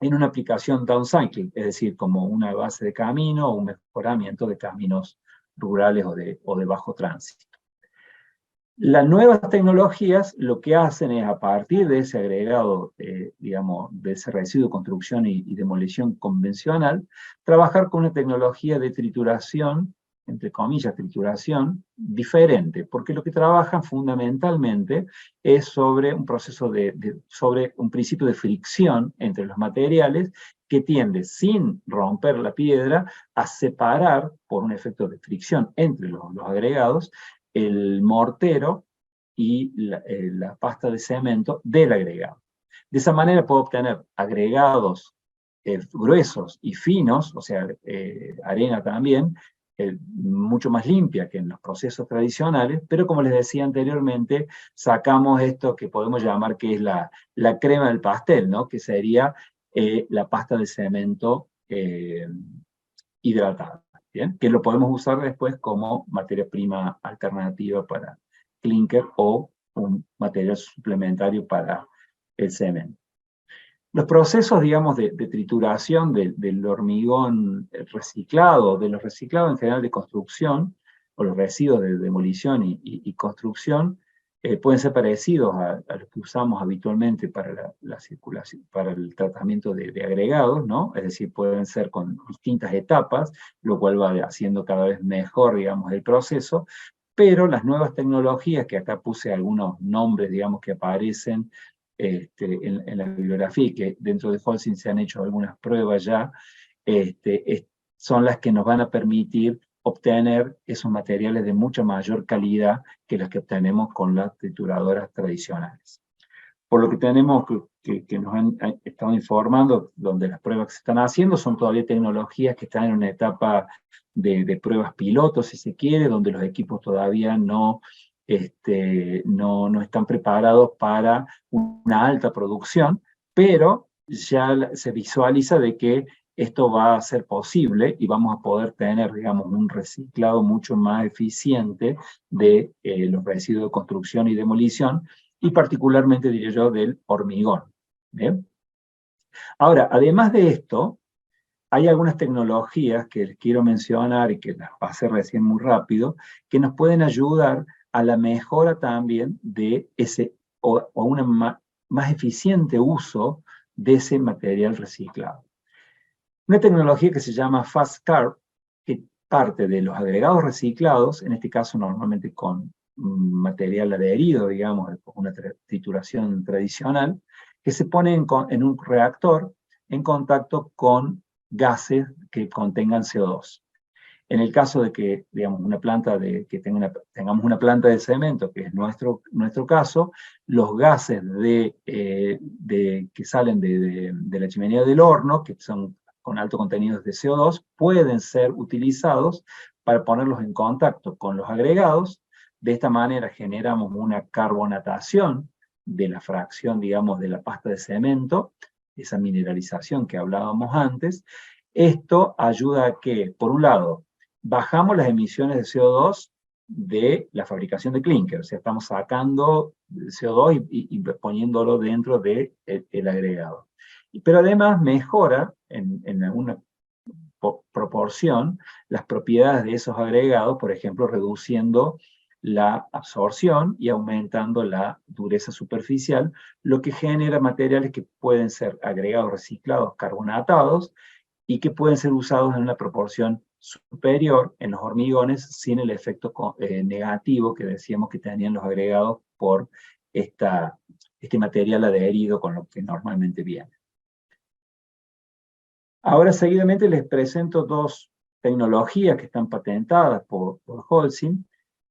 C: en una aplicación downcycling, es decir, como una base de camino o un mejoramiento de caminos rurales o de bajo tránsito. Las nuevas tecnologías lo que hacen es, a partir de ese agregado, digamos, de ese residuo de construcción y demolición convencional, trabajar con una tecnología de trituración, entre comillas, trituración, diferente, porque lo que trabajan fundamentalmente es sobre un proceso sobre un principio de fricción entre los materiales que tiende, sin romper la piedra, a separar, por un efecto de fricción entre los agregados, el mortero y la pasta de cemento del agregado. De esa manera puedo obtener agregados gruesos y finos, o sea, arena también, mucho más limpia que en los procesos tradicionales, pero como les decía anteriormente, sacamos esto que podemos llamar que es la crema del pastel, ¿no? Que sería la pasta de cemento hidratada. ¿Bien? Que lo podemos usar después como materia prima alternativa para clinker o un material suplementario para el cemento. Los procesos, digamos, de trituración del hormigón reciclado, de los reciclados en general de construcción, o los residuos de demolición y construcción, pueden ser parecidos a los que usamos habitualmente para la circulación, para el tratamiento de agregados, ¿no? Es decir, pueden ser con distintas etapas, lo cual va haciendo cada vez mejor, digamos, el proceso, pero las nuevas tecnologías, que acá puse algunos nombres, digamos, que aparecen en la bibliografía, y que dentro de Holcim se han hecho algunas pruebas ya, son las que nos van a permitir obtener esos materiales de mucha mayor calidad que las que obtenemos con las trituradoras tradicionales. Por lo que tenemos que nos han estado informando, donde las pruebas que se están haciendo son todavía tecnologías que están en una etapa de pruebas pilotos, si se quiere, donde los equipos todavía no están preparados para una alta producción, pero ya se visualiza de que esto va a ser posible y vamos a poder tener, digamos, un reciclado mucho más eficiente de los residuos de construcción y demolición, y particularmente, diría yo, del hormigón. ¿Bien? Ahora, además de esto, hay algunas tecnologías que les quiero mencionar y que las pasé recién muy rápido, que nos pueden ayudar a la mejora también de ese, o un más eficiente uso de ese material reciclado. Una tecnología que se llama Fast Carb, que parte de los agregados reciclados, en este caso normalmente con material adherido, digamos, una trituración tradicional, que se pone en un reactor en contacto con gases que contengan CO2. En el caso de que, digamos, tengamos una planta de cemento, que es nuestro caso, los gases que salen de la chimenea del horno, que son con alto contenido de CO2, pueden ser utilizados para ponerlos en contacto con los agregados. De esta manera generamos una carbonatación de la fracción, digamos, de la pasta de cemento, esa mineralización que hablábamos antes. Esto ayuda a que, por un lado, bajamos las emisiones de CO2 de la fabricación de clinker, o sea, estamos sacando CO2 y poniéndolo dentro del agregado. Pero además mejora en alguna proporción las propiedades de esos agregados, por ejemplo, reduciendo la absorción y aumentando la dureza superficial, lo que genera materiales que pueden ser agregados reciclados carbonatados y que pueden ser usados en una proporción superior en los hormigones sin el efecto negativo que decíamos que tenían los agregados por este material adherido con lo que normalmente viene. Ahora seguidamente les presento dos tecnologías que están patentadas por Holcim,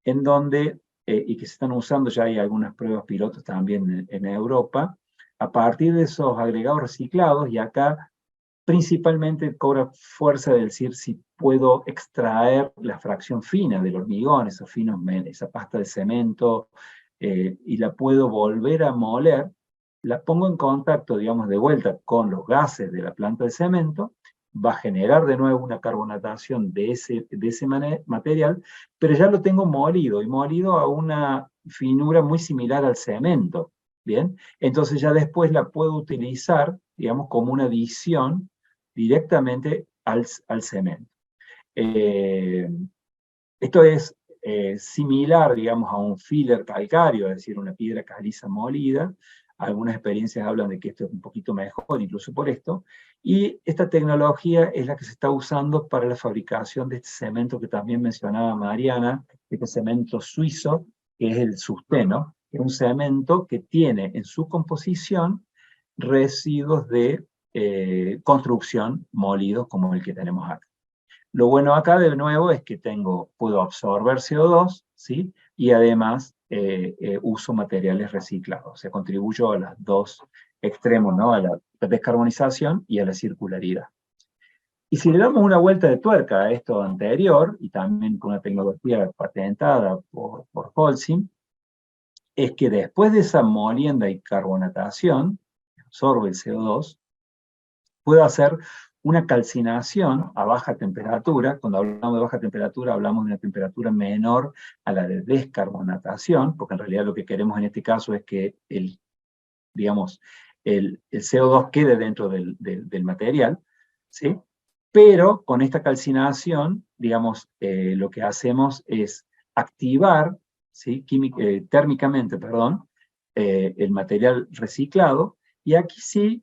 C: en donde, y que se están usando, ya hay algunas pruebas pilotos también en Europa, a partir de esos agregados reciclados, y acá principalmente cobra fuerza decir si puedo extraer la fracción fina del hormigón, esa pasta de cemento, y la puedo volver a moler, la pongo en contacto, digamos, de vuelta con los gases de la planta de cemento, va a generar de nuevo una carbonatación de ese material, pero ya lo tengo molido, y molido a una finura muy similar al cemento, ¿bien? Entonces ya después la puedo utilizar, digamos, como una adición directamente al cemento. Esto es similar, digamos, a un filler calcáreo, es decir, una piedra caliza molida. Algunas experiencias hablan de que esto es un poquito mejor, incluso por esto. Y esta tecnología es la que se está usando para la fabricación de este cemento que también mencionaba Mariana, este cemento suizo, que es el Susteno, que es un cemento que tiene en su composición residuos de construcción molidos como el que tenemos acá. Lo bueno acá, de nuevo, es que puedo absorber CO2, ¿sí? Y además uso materiales reciclados. O sea, contribuyo a los dos extremos, ¿no? A la descarbonización y a la circularidad. Y si le damos una vuelta de tuerca a esto anterior, y también con una tecnología patentada por Holcim, es que después de esa molienda y carbonatación, que absorbe el CO2, puedo hacer una calcinación a baja temperatura. Cuando hablamos de baja temperatura, hablamos de una temperatura menor a la de descarbonatación, porque en realidad lo que queremos en este caso es que el CO2 quede dentro del material, ¿sí? Pero con esta calcinación, digamos, lo que hacemos es activar, ¿sí? Térmicamente, el material reciclado, y aquí sí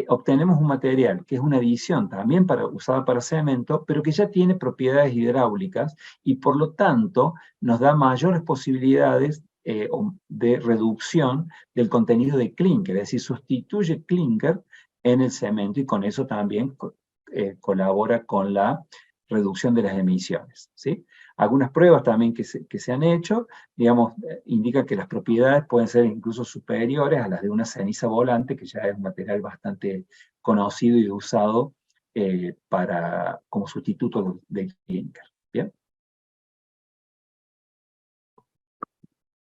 C: obtenemos un material que es una adición también usada para cemento, pero que ya tiene propiedades hidráulicas, y por lo tanto nos da mayores posibilidades de reducción del contenido de clínker, es decir, sustituye clínker en el cemento, y con eso también colabora con la reducción de las emisiones, ¿sí? Algunas pruebas también que se han hecho, digamos, indican que las propiedades pueden ser incluso superiores a las de una ceniza volante, que ya es un material bastante conocido y usado como sustituto del clínker. ¿Bien?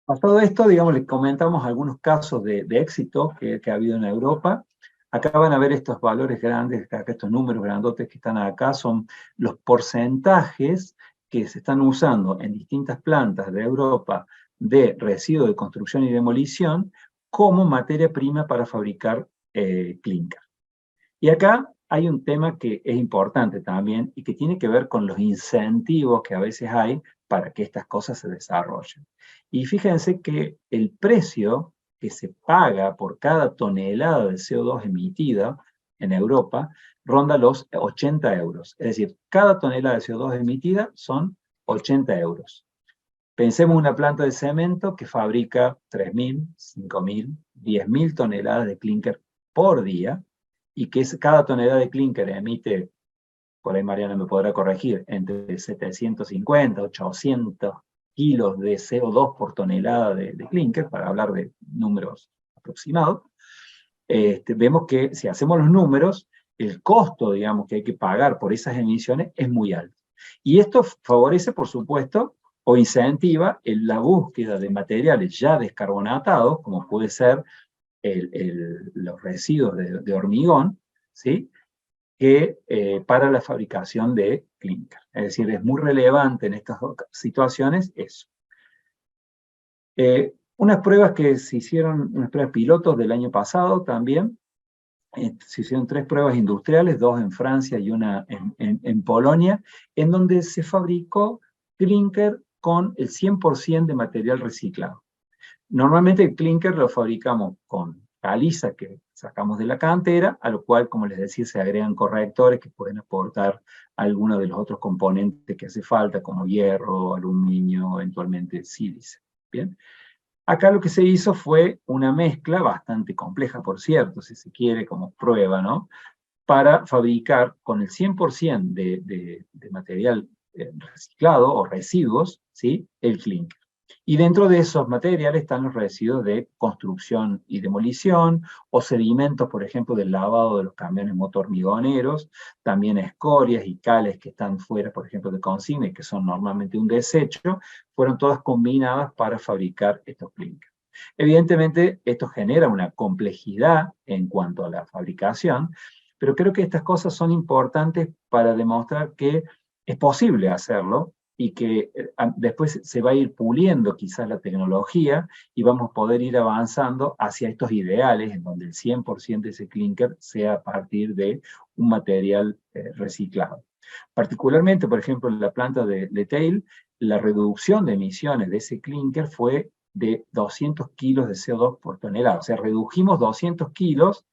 C: Pasado esto, digamos, les comentamos algunos casos de éxito que ha habido en Europa. Acá van a ver estos valores grandes, acá estos números grandotes que están acá, son los porcentajes que se están usando en distintas plantas de Europa de residuos de construcción y demolición como materia prima para fabricar clínker. Y acá hay un tema que es importante también y que tiene que ver con los incentivos que a veces hay para que estas cosas se desarrollen. Y fíjense que el precio que se paga por cada tonelada de CO2 emitida en Europa ronda los 80 euros. Es decir, cada tonelada de CO2 emitida son 80 euros. Pensemos en una planta de cemento que fabrica 3.000, 5.000, 10.000 toneladas de clínker por día, y que cada tonelada de clínker emite, por ahí Mariana me podrá corregir, entre 750, 800 kilos de CO2 por tonelada de clínker, para hablar de números aproximados. Vemos que si hacemos los números, el costo, digamos, que hay que pagar por esas emisiones es muy alto. Y esto favorece, por supuesto, o incentiva la búsqueda de materiales ya descarbonatados, como puede ser los residuos de hormigón, ¿sí? Para la fabricación de clínker. Es decir, es muy relevante en estas situaciones eso. Unas pruebas que se hicieron, unas pruebas pilotos del año pasado también, se hicieron 3 pruebas industriales, 2 en Francia y una en Polonia, en donde se fabricó clínker con el 100% de material reciclado. Normalmente el clínker lo fabricamos con caliza que sacamos de la cantera, a lo cual, como les decía, se agregan correctores que pueden aportar algunos de los otros componentes que hace falta, como hierro, aluminio, eventualmente sílice. ¿Bien? Acá lo que se hizo fue una mezcla bastante compleja, por cierto, si se quiere, como prueba, ¿no? para fabricar con el 100% de material reciclado o residuos, ¿sí?, el clinker. Y dentro de esos materiales están los residuos de construcción y demolición, o sedimentos, por ejemplo, del lavado de los camiones motormigoneros, también escorias y cales que están fuera, por ejemplo, de consigna y que son normalmente un desecho, fueron todas combinadas para fabricar estos clinkers. Evidentemente, esto genera una complejidad en cuanto a la fabricación, pero creo que estas cosas son importantes para demostrar que es posible hacerlo, y que después se va a ir puliendo quizás la tecnología y vamos a poder ir avanzando hacia estos ideales en donde el 100% de ese clinker sea a partir de un material reciclado. Particularmente, por ejemplo, en la planta de Teil, la reducción de emisiones de ese clinker fue de 200 kilos de CO2 por tonelada. O sea, redujimos 200 kilos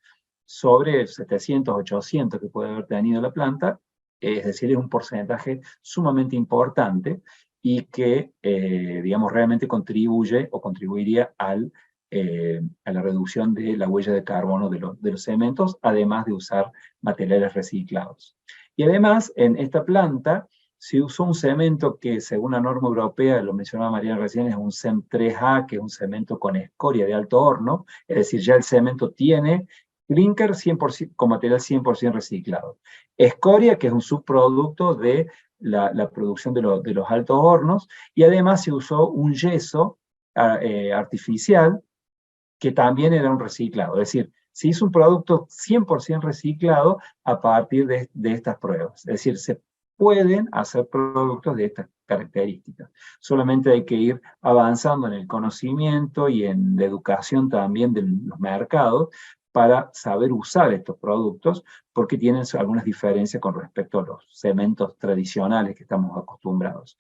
C: sobre 700, 800 que puede haber tenido la planta. Es decir, es un porcentaje sumamente importante y que, digamos, realmente contribuye o contribuiría a la reducción de la huella de carbono de los cementos, además de usar materiales reciclados. Y además, en esta planta se usó un cemento que, según la norma europea, lo mencionaba Mariana recién, es un CEM 3A, que es un cemento con escoria de alto horno, es decir, ya el cemento tiene clinker 100%, con material 100% reciclado. Escoria, que es un subproducto de la producción de los altos hornos, y además se usó un yeso artificial, que también era un reciclado. Es decir, se hizo un producto 100% reciclado a partir de estas pruebas. Es decir, se pueden hacer productos de estas características. Solamente hay que ir avanzando en el conocimiento y en la educación también de los mercados para saber usar estos productos, porque tienen algunas diferencias con respecto a los cementos tradicionales que estamos acostumbrados.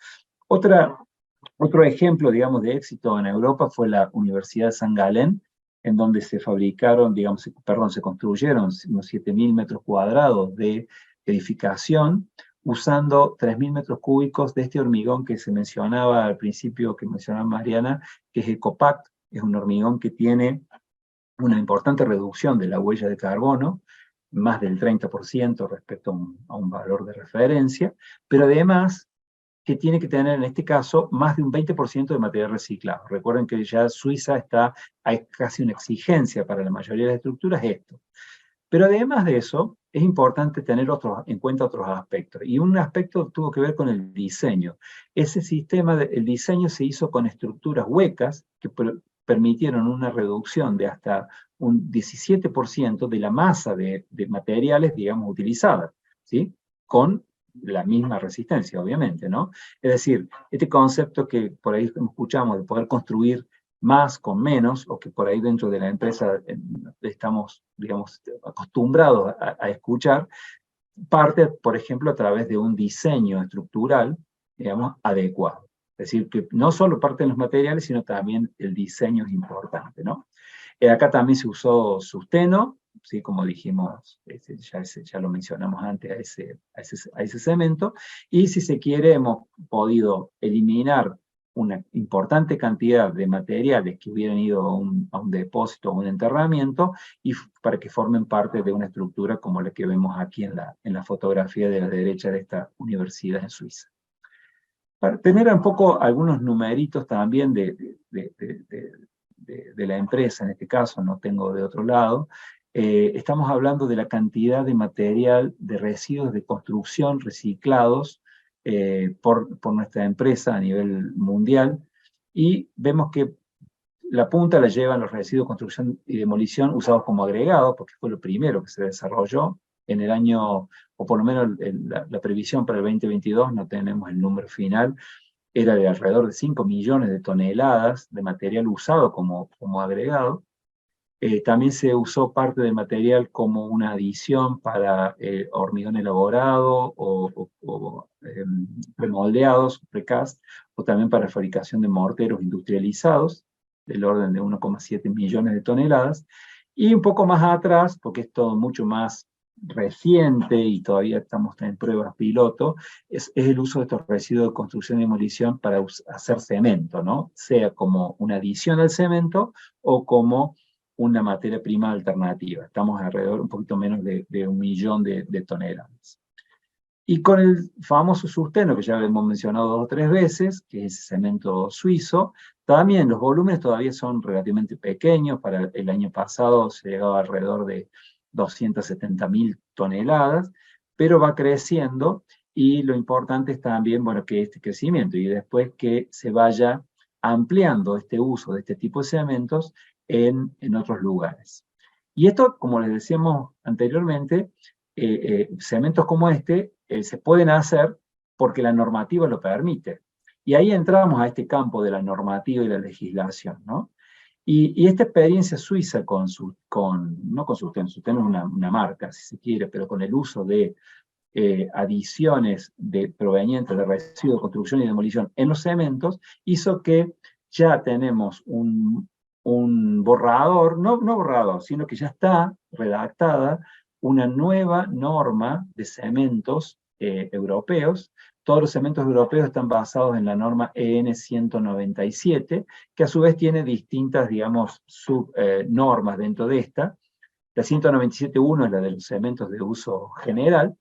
C: Otro ejemplo, digamos, de éxito en Europa fue la Universidad de San Gallen, en donde se fabricaron, digamos, se construyeron unos 7.000 metros cuadrados de edificación, usando 3.000 metros cúbicos de este hormigón que se mencionaba al principio, que mencionaba Mariana, que es EcoPact. Es un hormigón que tiene una importante reducción de la huella de carbono, más del 30% respecto a un valor de referencia, pero además que tiene que tener en este caso más de un 20% de material reciclado. Recuerden que ya Suiza hay casi una exigencia para la mayoría de las estructuras esto. Pero además de eso, es importante tener en cuenta otros aspectos. Y un aspecto tuvo que ver con el diseño. Ese sistema, el diseño se hizo con estructuras huecas que permitieron una reducción de hasta un 17% de la masa de materiales, digamos, utilizadas, ¿sí?, con la misma resistencia, obviamente, ¿no? Es decir, este concepto que por ahí escuchamos de poder construir más con menos, o que por ahí dentro de la empresa estamos, digamos, acostumbrados a escuchar, parte, por ejemplo, a través de un diseño estructural, digamos, adecuado. Es decir, que no solo parte de los materiales, sino también el diseño es importante, ¿no? Acá también se usó Susteno, ¿sí?, como dijimos, ya lo mencionamos antes a ese cemento, y si se quiere hemos podido eliminar una importante cantidad de materiales que hubieran ido a un depósito o un enterramiento, y para que formen parte de una estructura como la que vemos aquí en la fotografía de la derecha de esta universidad en Suiza. Para tener un poco algunos numeritos también de la empresa, en este caso no tengo de otro lado, estamos hablando de la cantidad de material de residuos de construcción reciclados por nuestra empresa a nivel mundial, y vemos que la punta la llevan los residuos de construcción y demolición usados como agregados, porque fue lo primero que se desarrolló en el año, o por lo menos la previsión para el 2022, no tenemos el número final, era de alrededor de 5 millones de toneladas de material usado como agregado. También se usó parte del material como una adición para hormigón elaborado o premoldeados, precast, o también para fabricación de morteros industrializados, del orden de 1,7 millones de toneladas. Y un poco más atrás, porque es todo mucho más reciente y todavía estamos en pruebas piloto, es el uso de estos residuos de construcción y demolición para hacer cemento, ¿no? Sea como una adición al cemento o como una materia prima alternativa. Estamos alrededor un poquito menos de 1 millón de toneladas. Y con el famoso susteno, que ya lo hemos mencionado 2 o 3 veces, que es cemento suizo, también los volúmenes todavía son relativamente pequeños. Para el año pasado se llegaba alrededor de 270.000 toneladas, pero va creciendo, y lo importante es también, bueno, que este crecimiento y después que se vaya ampliando este uso de este tipo de cementos en otros lugares. Y esto, como les decíamos anteriormente, cementos como este se pueden hacer porque la normativa lo permite. Y ahí entramos a este campo de la normativa y la legislación, ¿no? Y esta experiencia suiza no con Susteno es una marca, si se quiere, pero con el uso de adiciones provenientes de residuos de construcción y demolición en los cementos, hizo que ya tenemos un borrador, no borrador, sino que ya está redactada una nueva norma de cementos europeos. Todos los cementos europeos están basados en la norma EN 197, que a su vez tiene distintas, digamos, subnormas dentro de esta. La 197.1 es la de los cementos de uso general,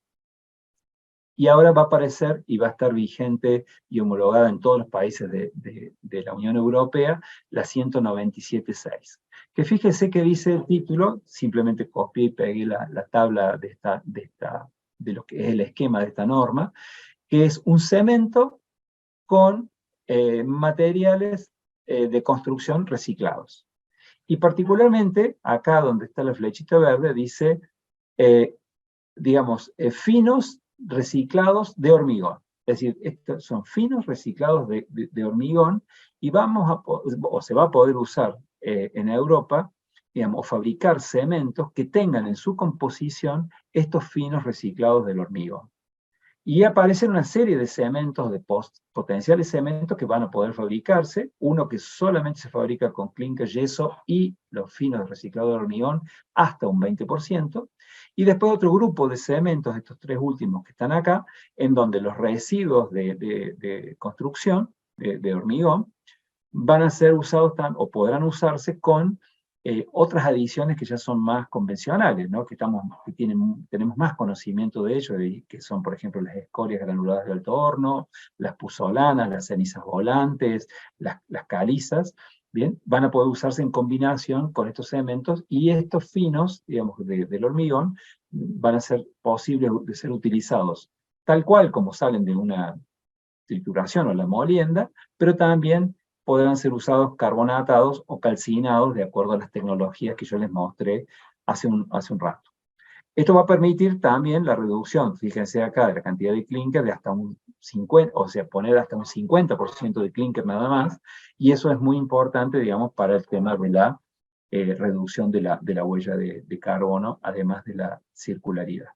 C: y ahora va a aparecer y va a estar vigente y homologada en todos los países de la Unión Europea, la 197.6. Que fíjese que dice el título, simplemente copié y pegué la tabla de lo que es el esquema de esta norma, que es un cemento con materiales de construcción reciclados. Y particularmente, acá donde está la flechita verde, dice, digamos, finos reciclados de hormigón. Es decir, estos son finos reciclados de hormigón, y se va a poder usar en Europa, digamos, o fabricar cementos que tengan en su composición estos finos reciclados del hormigón. Y aparecen una serie de cementos, de potenciales cementos que van a poder fabricarse. Uno que solamente se fabrica con clinker, yeso y los finos reciclados de hormigón hasta un 20%. Y después otro grupo de cementos, estos 3 últimos que están acá, en donde los residuos de construcción, de hormigón, van a ser usados o podrán usarse con otras adiciones que ya son más convencionales, ¿no? que tenemos más conocimiento de ello, que son, por ejemplo, las escorias granuladas de alto horno, las puzolanas, las cenizas volantes, las calizas. Bien, van a poder usarse en combinación con estos cementos, y estos finos, digamos, del hormigón, van a ser posibles de ser utilizados tal cual como salen de una trituración o la molienda, pero también podrán ser usados carbonatados o calcinados de acuerdo a las tecnologías que yo les mostré hace un rato. Esto va a permitir también la reducción, fíjense acá, de la cantidad de clinker de hasta un 50%, o sea, poner hasta un 50% de clinker nada más, y eso es muy importante, digamos, para el tema de la reducción de la huella de carbono, además de la circularidad.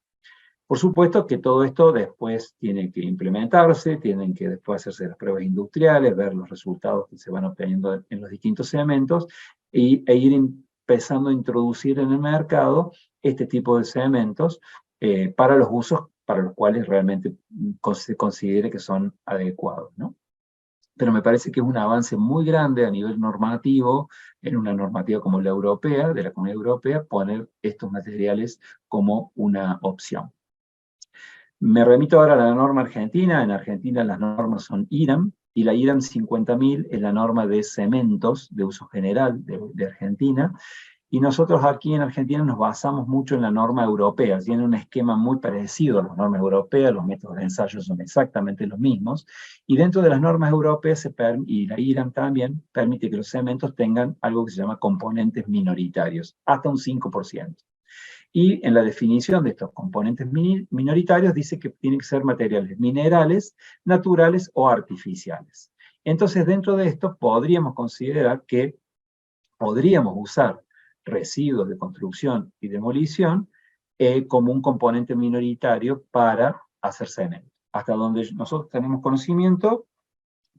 C: Por supuesto que todo esto después tiene que implementarse, tienen que después hacerse las pruebas industriales, ver los resultados que se van obteniendo en los distintos cementos, e ir empezando a introducir en el mercado este tipo de cementos para los usos para los cuales realmente se considere que son adecuados, ¿no? Pero me parece que es un avance muy grande a nivel normativo, en una normativa como la europea, de la Comunidad Europea, poner estos materiales como una opción. Me remito ahora a la norma argentina. En Argentina las normas son IRAM, y la IRAM 50.000 es la norma de cementos de uso general de Argentina, y nosotros aquí en Argentina nos basamos mucho en la norma europea. Tiene un esquema muy parecido a las normas europeas, los métodos de ensayo son exactamente los mismos, y dentro de las normas europeas y la IRAM también permite que los cementos tengan algo que se llama componentes minoritarios, hasta un 5%. Y en la definición de estos componentes minoritarios dice que tienen que ser materiales minerales, naturales o artificiales. Entonces, dentro de esto podríamos considerar que podríamos usar residuos de construcción y demolición como un componente minoritario para hacer cemento. Hasta donde nosotros tenemos conocimiento,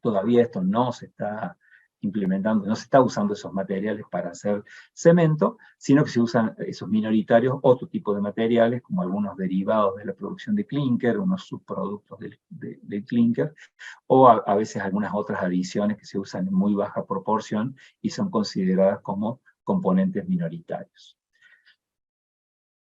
C: todavía esto no se está implementando, no se está usando esos materiales para hacer cemento, sino que se usan esos minoritarios, otro tipo de materiales, como algunos derivados de la producción de clinker, unos subproductos del clinker, o a veces algunas otras adiciones que se usan en muy baja proporción y son consideradas como componentes minoritarios.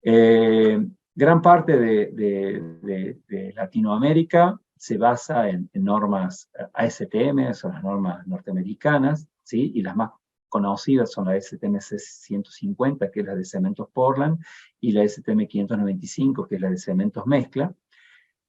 C: Gran parte de Latinoamérica se basa en normas ASTM, son las normas norteamericanas, ¿sí? Y las más conocidas son la STM 150, que es la de cementos Portland, y la STM 595, que es la de cementos mezcla.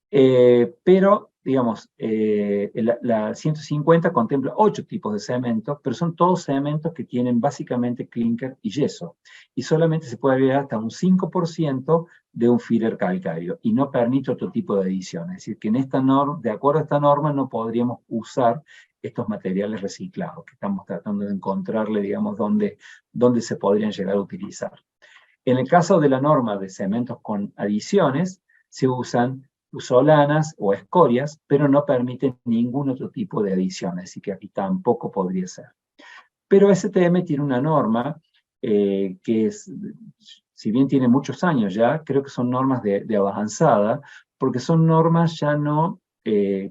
C: Pero, digamos, la 150 contempla 8 tipos de cementos, pero son todos cementos que tienen básicamente clinker y yeso. Y solamente se puede agregar hasta un 5% de un filler calcáreo, y no permite otro tipo de adición. Es decir, que en esta norma, de acuerdo a esta norma, no podríamos usar estos materiales reciclados, que estamos tratando de encontrarle, digamos, dónde se podrían llegar a utilizar. En el caso de la norma de cementos con adiciones, se usan solanas o escorias, pero no permiten ningún otro tipo de adiciones, así que aquí tampoco podría ser. Pero STM tiene una norma que es, si bien tiene muchos años ya, creo que son normas de avanzada, porque son normas ya no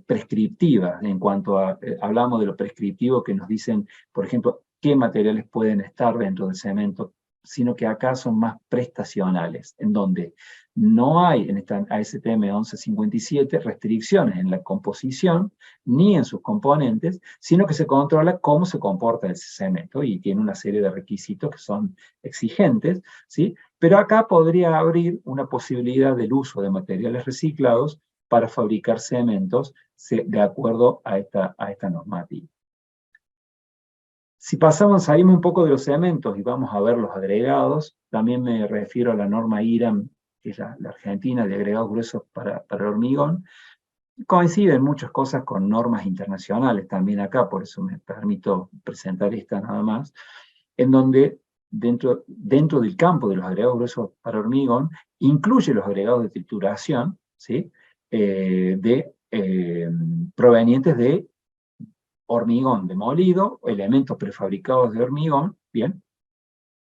C: prescriptivas, en cuanto a, hablamos de lo prescriptivo que nos dicen, por ejemplo, qué materiales pueden estar dentro del cemento, sino que acá son más prestacionales, en donde no hay en esta ASTM 1157 restricciones en la composición ni en sus componentes, sino que se controla cómo se comporta ese cemento y tiene una serie de requisitos que son exigentes, ¿sí? Pero acá podría abrir una posibilidad del uso de materiales reciclados para fabricar cementos de acuerdo a esta normativa. Si salimos un poco de los cementos y vamos a ver los agregados, también me refiero a la norma IRAM, que es la argentina, de agregados gruesos para el hormigón. Coinciden muchas cosas con normas internacionales también acá, por eso me permito presentar esta nada más, en donde dentro del campo de los agregados gruesos para hormigón, incluye los agregados de trituración, ¿sí? Provenientes de hormigón demolido, elementos prefabricados de hormigón, ¿bien?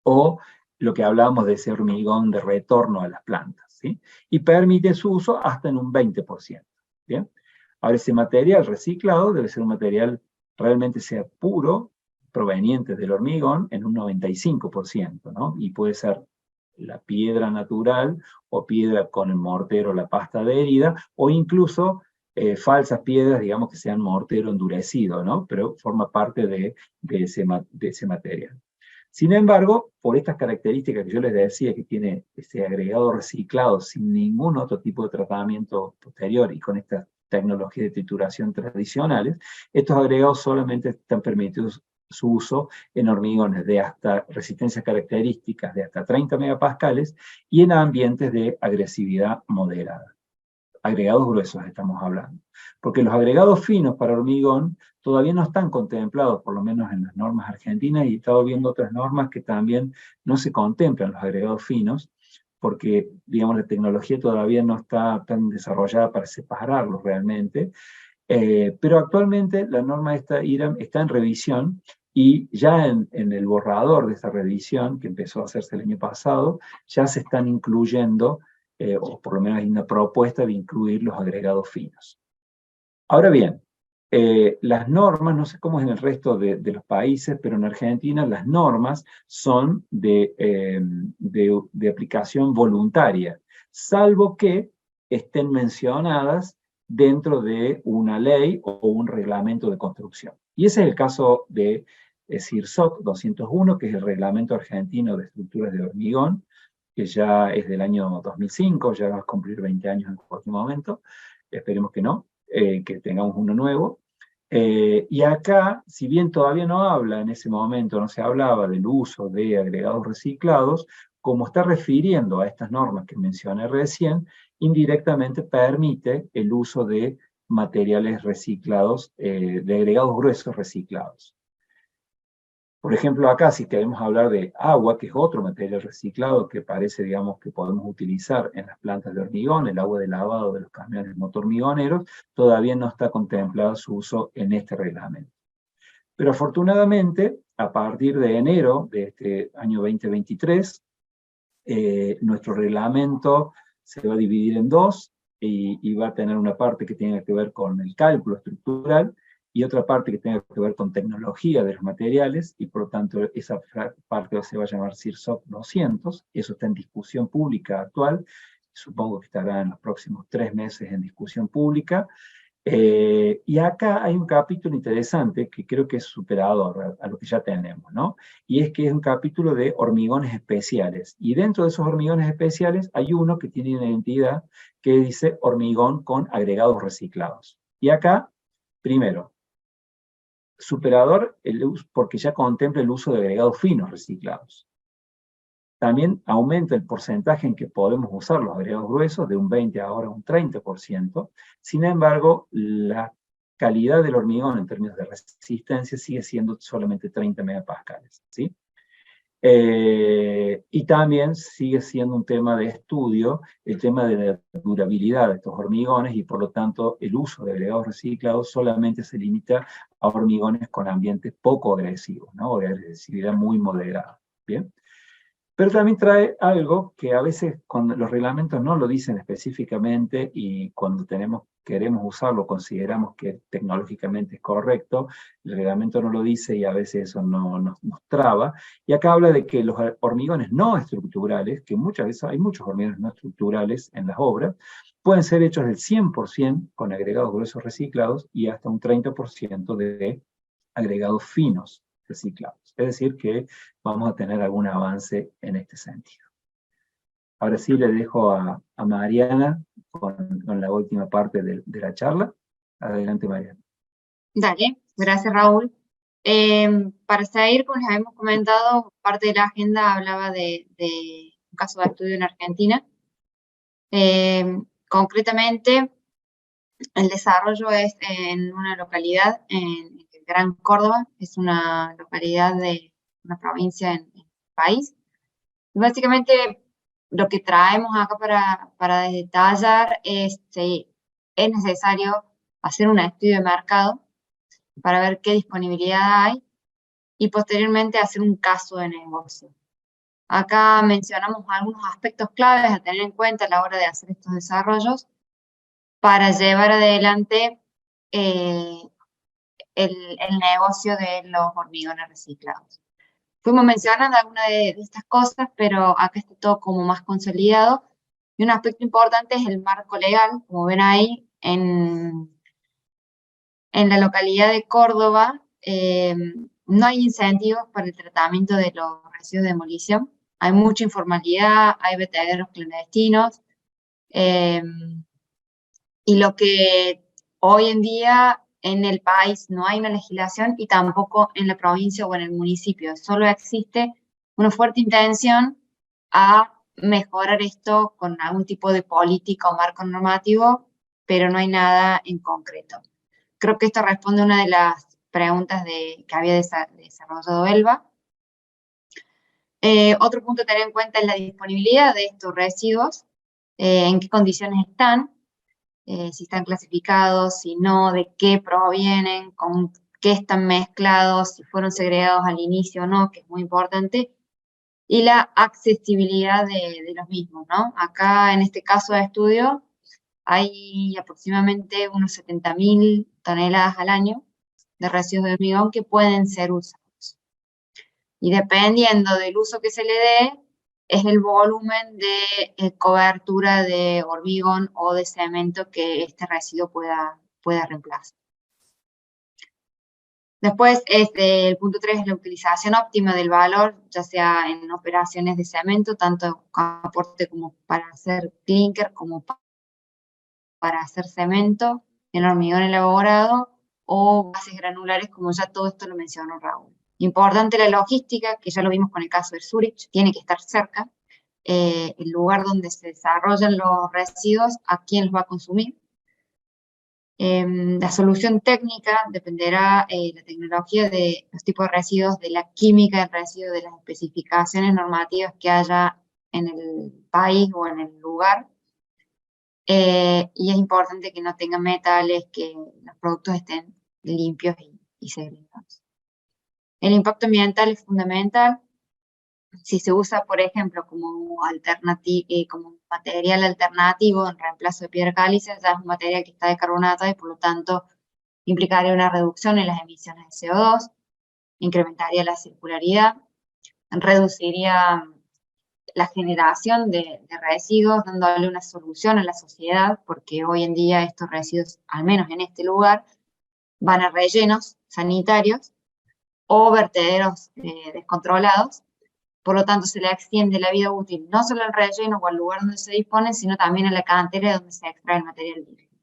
C: O lo que hablábamos de ese hormigón de retorno a las plantas, ¿sí? Y permite su uso hasta en un 20%, ¿bien? Ahora, ese material reciclado debe ser un material realmente sea puro, proveniente del hormigón, en un 95%, ¿no? Y puede ser la piedra natural, o piedra con el mortero, la pasta de herida, o incluso falsas piedras, digamos, que sean mortero endurecido, ¿no? Pero forma parte de ese material. Sin embargo, por estas características que yo les decía, que tiene ese agregado reciclado sin ningún otro tipo de tratamiento posterior y con estas tecnologías de trituración tradicionales, estos agregados solamente están permitidos su uso en hormigones de hasta resistencias características de hasta 30 megapascales y en ambientes de agresividad moderada. Agregados gruesos estamos hablando. Porque los agregados finos para hormigón todavía no están contemplados, por lo menos en las normas argentinas, y he estado viendo otras normas que también no se contemplan los agregados finos, porque, digamos, la tecnología todavía no está tan desarrollada para separarlos realmente. Pero actualmente la norma IRAM está en revisión, y ya en el borrador de esa revisión, que empezó a hacerse el año pasado, ya se están incluyendo, o por lo menos hay una propuesta de incluir los agregados finos. Ahora bien, las normas, no sé cómo es en el resto de los países, pero en Argentina las normas son de aplicación voluntaria, salvo que estén mencionadas dentro de una ley o un reglamento de construcción. Y ese es el caso de CIRSOC 201, que es el Reglamento Argentino de Estructuras de Hormigón, que ya es del año 2005, ya va a cumplir 20 años en cualquier momento, esperemos que no, que tengamos uno nuevo. Y acá, si bien todavía no habla en ese momento, no se hablaba del uso de agregados reciclados, como está refiriendo a estas normas que mencioné recién, indirectamente permite el uso de materiales reciclados, de agregados gruesos reciclados. Por ejemplo, acá si queremos hablar de agua, que es otro material reciclado que parece, digamos, que podemos utilizar en las plantas de hormigón, el agua de lavado de los camiones motormigoneros, todavía no está contemplado su uso en este reglamento. Pero afortunadamente, a partir de enero de este año 2023, nuestro reglamento se va a dividir en dos, y va a tener una parte que tiene que ver con el cálculo estructural, y otra parte que tenga que ver con tecnología de los materiales, y por lo tanto esa parte se va a llamar CIRSOC 200, eso está en discusión pública actual, supongo que estará en los próximos 3 meses en discusión pública. Y acá hay un capítulo interesante que creo que es superador a lo que ya tenemos, ¿no? Y es que es un capítulo de hormigones especiales. Y dentro de esos hormigones especiales hay uno que tiene una identidad que dice hormigón con agregados reciclados. Y acá, primero, superador porque ya contempla el uso de agregados finos reciclados. También aumenta el porcentaje en que podemos usar los agregados gruesos, de un 20 ahora a un 30%. Sin embargo, la calidad del hormigón en términos de resistencia sigue siendo solamente 30 megapascales, ¿sí? Y también sigue siendo un tema de estudio el tema de la durabilidad de estos hormigones, y por lo tanto el uso de agregados reciclados solamente se limita a hormigones con ambientes poco agresivos, ¿no? O de agresividad muy moderada, ¿bien? Pero también trae algo que a veces cuando los reglamentos no lo dicen específicamente, y cuando queremos usarlo, consideramos que tecnológicamente es correcto, el reglamento no lo dice y a veces eso nos traba. Y acá habla de que los hormigones no estructurales, que muchas veces hay muchos hormigones no estructurales en las obras, pueden ser hechos del 100% con agregados gruesos reciclados y hasta un 30% de agregados finos reciclados. Es decir, que vamos a tener algún avance en este sentido. Ahora sí le dejo a Mariana con la última parte de la charla. Adelante, Mariana.
D: Dale, gracias Raúl. Para seguir, como les habíamos comentado, parte de la agenda hablaba de un caso de estudio en Argentina. Concretamente, el desarrollo es en una localidad en el Gran Córdoba, es una localidad de una provincia en el país. Y básicamente lo que traemos acá para detallar es si es necesario hacer un estudio de mercado para ver qué disponibilidad hay y posteriormente hacer un caso de negocio. Acá mencionamos algunos aspectos claves a tener en cuenta a la hora de hacer estos desarrollos para llevar adelante el negocio de los hormigones reciclados. Fuimos mencionando algunas de estas cosas, pero acá está todo como más consolidado. Y un aspecto importante es el marco legal. Como ven ahí, en la localidad de Córdoba no hay incentivos para el tratamiento de los residuos de demolición. Hay mucha informalidad, hay vertederos clandestinos. Y lo que hoy en día en el país no hay una legislación, y tampoco en la provincia o en el municipio. Solo existe una fuerte intención a mejorar esto con algún tipo de política o marco normativo, pero no hay nada en concreto. Creo que esto responde a una de las preguntas que había desarrollado Elba. Otro punto a tener en cuenta es la disponibilidad de estos residuos, en qué condiciones están, si están clasificados, si no, de qué provienen, con qué están mezclados, si fueron segregados al inicio o no, que es muy importante, y la accesibilidad de los mismos, ¿no? Acá, en este caso de estudio, hay aproximadamente unos 70.000 toneladas al año de residuos de hormigón que pueden ser usados. Y dependiendo del uso que se le dé, es el volumen de cobertura de hormigón o de cemento que este residuo pueda reemplazar. Después, el punto 3 es la utilización óptima del valor, ya sea en operaciones de cemento, tanto aporte como para hacer clinker, como para hacer cemento, en hormigón elaborado, o bases granulares, como ya todo esto lo mencionó Raúl. Importante la logística, que ya lo vimos con el caso de Zurich, tiene que estar cerca, el lugar donde se desarrollan los residuos, a quién los va a consumir. La solución técnica dependerá de la tecnología, de los tipos de residuos, de la química del residuo, de las especificaciones normativas que haya en el país o en el lugar. Y es importante que no tenga metales, que los productos estén limpios y segregados. El impacto ambiental es fundamental. Si se usa, por ejemplo, como material alternativo en reemplazo de piedra caliza, ya es un material que está decarbonatado y por lo tanto implicaría una reducción en las emisiones de CO2, incrementaría la circularidad, reduciría la generación de residuos, dándole una solución a la sociedad, porque hoy en día estos residuos, al menos en este lugar, van a rellenos sanitarios o vertederos descontrolados. Por lo tanto, se le extiende la vida útil no solo al relleno o al lugar donde se disponen, sino también a la cantera donde se extrae el material virgen.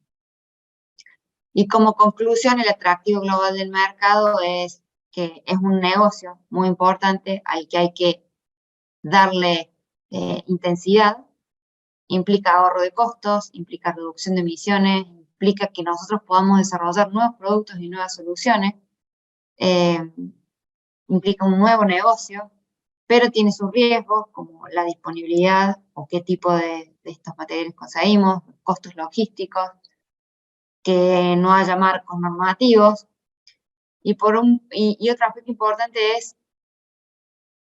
D: Y como conclusión, el atractivo global del mercado es que es un negocio muy importante al que hay que darle intensidad. Implica ahorro de costos, implica reducción de emisiones, implica que nosotros podamos desarrollar nuevos productos y nuevas soluciones, implica un nuevo negocio, pero tiene sus riesgos, como la disponibilidad o qué tipo de estos materiales conseguimos, costos logísticos, que no haya marcos normativos, y otro aspecto importante es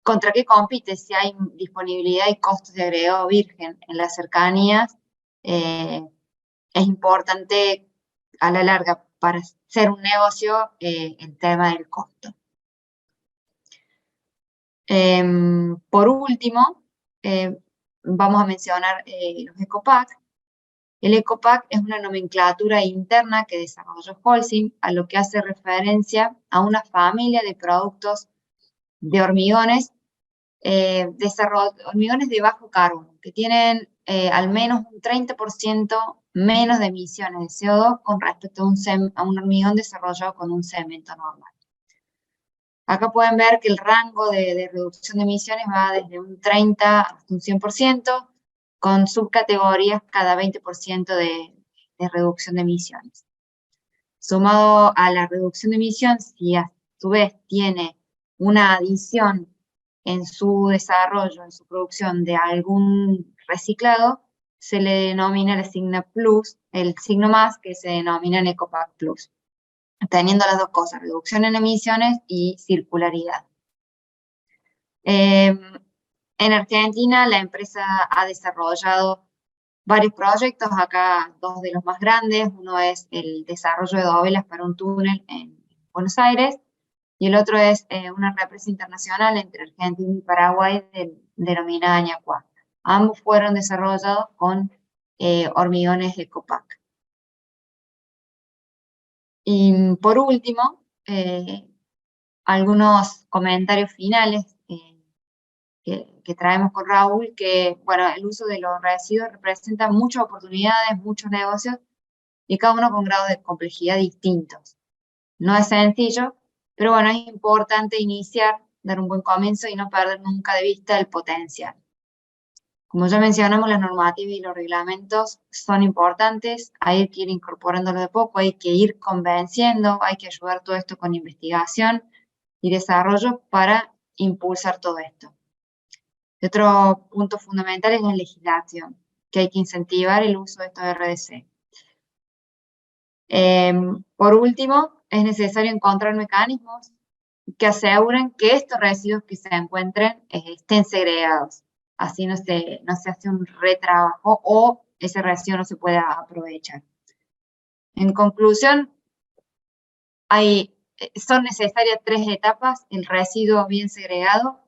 D: contra qué compite si hay disponibilidad y costos de agregado virgen en las cercanías. Es importante a la larga para ser un negocio el tema del costo. Por último, vamos a mencionar los ecopack. El ecopack es una nomenclatura interna que desarrolló Holcim, a lo que hace referencia a una familia de productos de hormigones, hormigones de bajo carbono, que tienen al menos un 30% menos de emisiones de CO2 con respecto a un hormigón desarrollado con un cemento normal. Acá pueden ver que el rango de reducción de emisiones va desde un 30 hasta un 100%, con subcategorías cada 20% de reducción de emisiones. Sumado a la reducción de emisiones, si a su vez tiene una adición en su desarrollo, en su producción de algún reciclado, se le denomina el signo más, que se denomina el Ecopack Plus, teniendo las dos cosas, reducción en emisiones y circularidad. En Argentina la empresa ha desarrollado varios proyectos, acá dos de los más grandes. Uno es el desarrollo de dovelas para un túnel en Buenos Aires, y el otro es una represa internacional entre Argentina y Paraguay denominada Ñacuá. Ambos fueron desarrollados con hormigones Ecopack. Y por último, algunos comentarios finales que traemos con Raúl, que bueno, el uso de los residuos representa muchas oportunidades, muchos negocios, y cada uno con grados de complejidad distintos. No es sencillo, pero bueno, es importante iniciar, dar un buen comienzo y no perder nunca de vista el potencial. Como ya mencionamos, las normativas y los reglamentos son importantes, hay que ir incorporándolo de poco, hay que ir convenciendo, hay que ayudar todo esto con investigación y desarrollo para impulsar todo esto. Y otro punto fundamental es la legislación, que hay que incentivar el uso de estos RDC. Por último, es necesario encontrar mecanismos que aseguren que estos residuos que se encuentren estén segregados. Así no se hace un retrabajo o ese residuo no se pueda aprovechar. En conclusión, son necesarias 3 etapas: el residuo bien segregado,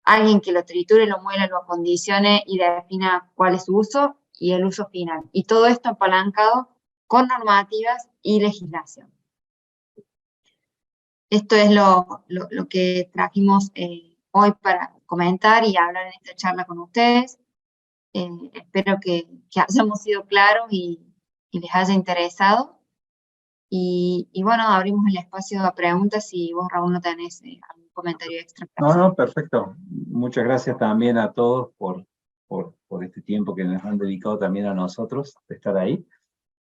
D: alguien que lo triture, lo muela, lo acondicione y defina cuál es su uso, y el uso final. Y todo esto apalancado con normativas y legislación. Esto es lo que trajimos hoy para comentar y hablar en esta charla con ustedes. Espero que hayamos sido claros y les haya interesado. Y bueno, abrimos el espacio a preguntas si vos, Raúl, no tenés algún comentario extra.
C: No, perfecto. Muchas gracias también a todos por este tiempo que nos han dedicado también a nosotros de estar ahí.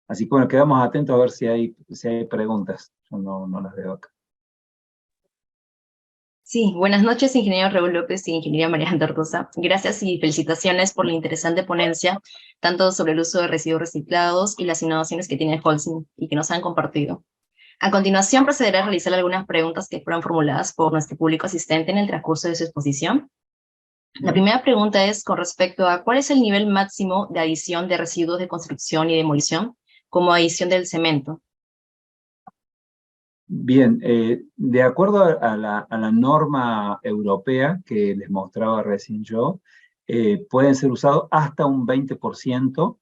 C: Así que bueno, quedamos atentos a ver si hay preguntas. Yo no las veo acá.
E: Sí, buenas noches, ingeniero Raúl López y ingeniera María Tortosa. Gracias y felicitaciones por la interesante ponencia, tanto sobre el uso de residuos reciclados y las innovaciones que tiene Holcim y que nos han compartido. A continuación procederé a realizar algunas preguntas que fueron formuladas por nuestro público asistente en el transcurso de su exposición. La primera pregunta es con respecto a cuál es el nivel máximo de adición de residuos de construcción y demolición como adición del cemento.
C: Bien, de acuerdo a la norma europea que les mostraba recién yo, pueden ser usados hasta un 20%,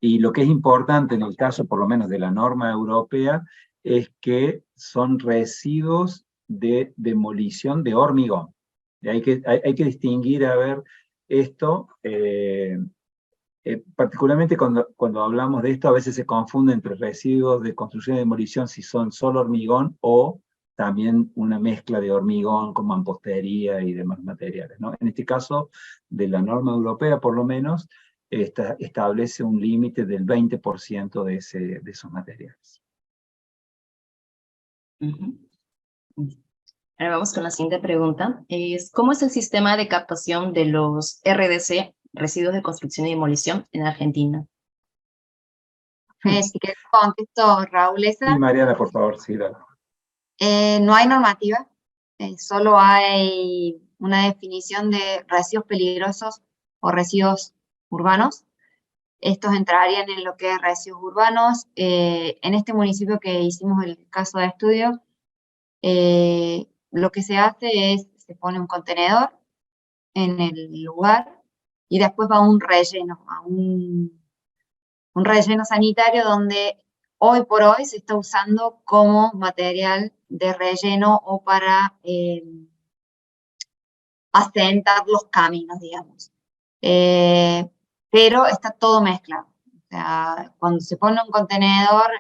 C: y lo que es importante en el caso, por lo menos, de la norma europea, es que son residuos de demolición de hormigón. Y hay que distinguir, a ver, esto, particularmente cuando hablamos de esto, a veces se confunde entre residuos de construcción y demolición, si son solo hormigón o también una mezcla de hormigón con mampostería y demás materiales, ¿no? En este caso, de la norma europea, por lo menos, establece un límite del 20% de esos materiales.
E: Ahora vamos con la siguiente pregunta. ¿Cómo es el sistema de captación de los RDC, residuos de construcción y demolición, en Argentina?
D: Si querés contesto, Raúl,
C: Sí,
D: esa.
C: Mariana, por favor, sí, dale.
D: No hay normativa, solo hay una definición de residuos peligrosos o residuos urbanos. Estos entrarían en lo que es residuos urbanos. En este municipio que hicimos el caso de estudio, lo que se hace es, se pone un contenedor en el lugar y después va a un relleno, un relleno sanitario donde hoy por hoy se está usando como material de relleno o para asentar los caminos, digamos. Pero está todo mezclado. O sea, cuando se pone un contenedor,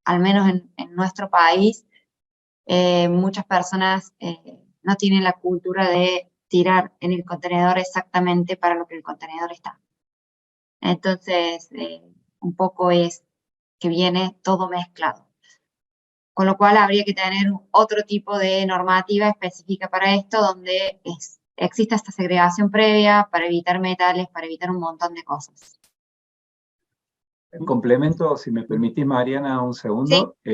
D: al menos en nuestro país, muchas personas no tienen la cultura de tirar en el contenedor exactamente para lo que el contenedor está. Entonces, un poco es que viene todo mezclado. Con lo cual habría que tener otro tipo de normativa específica para esto, donde exista esta segregación previa para evitar metales, para evitar un montón de cosas.
C: Complemento, si me permitís, Mariana, un segundo.
D: Sí.